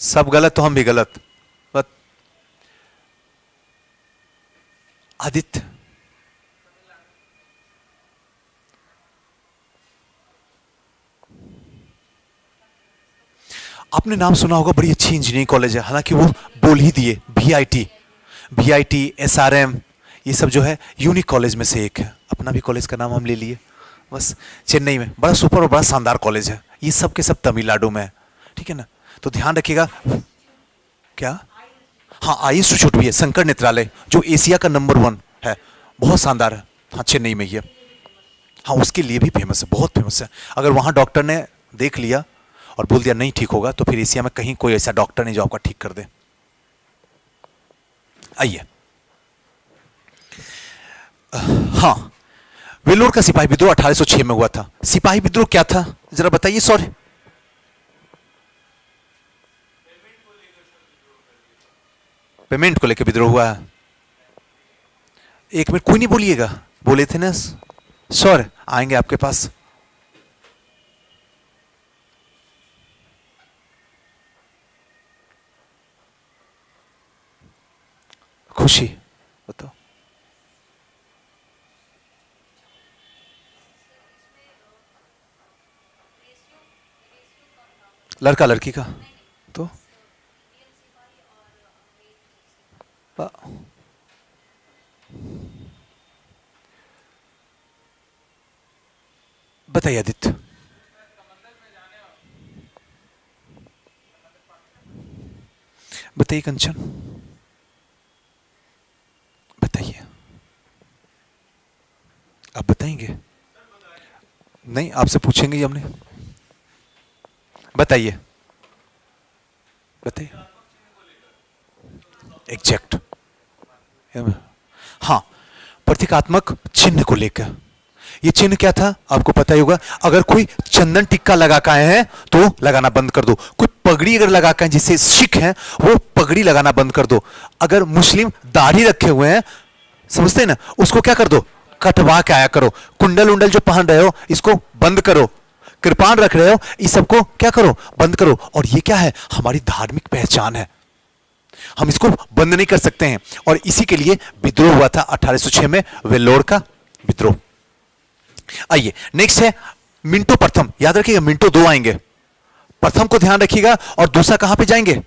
सब गलत तो हम भी गलत। आदित्य, आपने नाम सुना होगा, बड़ी अच्छी इंजीनियरिंग कॉलेज है, हालांकि वो बोल ही दिए, वीआईटी, वीआईटी, एसआरएम, ये सब जो है यूनिक कॉलेज में से एक है। अपना भी कॉलेज का नाम हम ले लिए, बस चेन्नई में, बड़ा सुपर और बड़ा शानदार कॉलेज है। ये सब के सब तमिलनाडु में है, ठीक है ना। तो ध्यान रखिएगा। क्या, हाँ आई इंस्टीट्यूट भी है, शंकर नेत्रालय, जो एशिया का नंबर 1 है, बहुत शानदार है। हाँ चेन्नई में ही है। हाँ उसके लिए भी फेमस है, बहुत फेमस है। अगर वहाँ डॉक्टर ने देख लिया और बोल दिया नहीं ठीक होगा, तो फिर एशिया में कहीं कोई ऐसा डॉक्टर नहीं जो आपका ठीक कर दे। आइए, हाँ, वेल्लोर का सिपाही विद्रोह 1806 में हुआ था। सिपाही विद्रोह क्या था जरा बताइए। सॉरी, पेमेंट को लेकर विद्रोह हुआ है। एक मिनट, कोई नहीं बोलिएगा, बोले थे ना सर, आएंगे आपके पास। खुशी बताओ। लड़का लड़की का तो बताइए आदित्य। बताइए कंचन, बताइए। आप बताएंगे? नहीं, आपसे पूछेंगे ही हमने। बताइए, बताइए। एग्जैक्ट। हाँ, प्रतीकात्मक चिन्ह को लेकर। ये चिन्ह क्या था आपको पता ही होगा। अगर कोई चंदन टिक्का लगा के आए हैं तो लगाना बंद कर दो। कोई पगड़ी अगर लगा के, जिसे सिख हैं, वो पगड़ी लगाना बंद कर दो। अगर मुस्लिम दाढ़ी रखे हुए हैं, समझते हैं ना, उसको क्या कर दो, कटवा के आया करो। कुंडल उंडल जो पहन रहे हो, इसको बंद करो। कृपाण रख रहे हो, इस सबको क्या करो, बंद करो। और ये क्या है, हमारी धार्मिक पहचान है, हम इसको बंद नहीं कर सकते हैं। और इसी के लिए विद्रोह हुआ था 1806 में, वेल्लोर का विद्रोह। आइए नेक्स्ट है मिंटो प्रथम। याद रखिएगा, मिंटो दो आएंगे, प्रथम को ध्यान रखिएगा, और दूसरा कहां पे जाएंगे,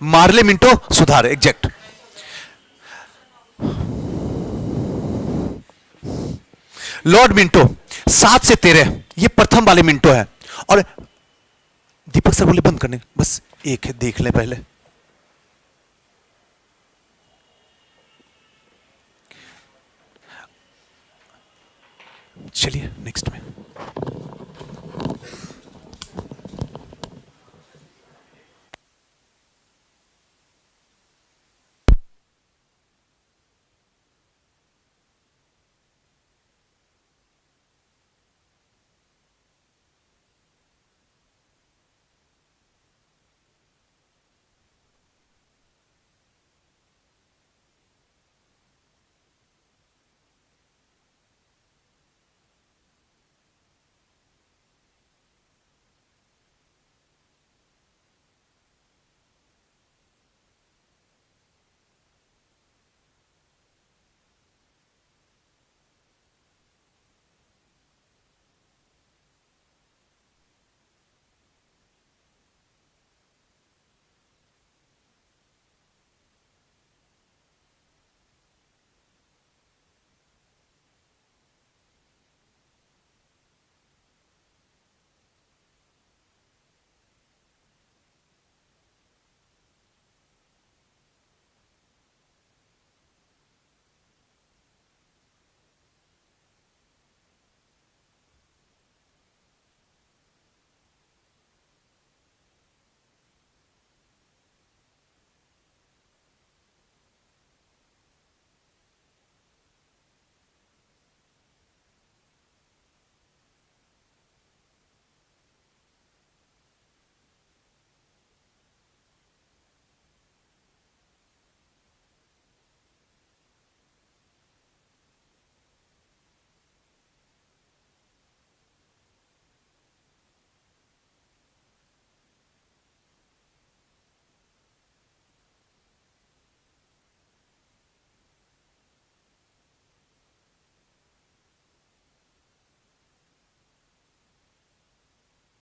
मार्ले मिंटो सुधार। एग्जैक्ट। लॉर्ड मिंटो 7 से 13, ये प्रथम वाले मिंटो है। और दीपक सर बोले बंद करने, बस एक है, देख ले पहले। चलिए नेक्स्ट।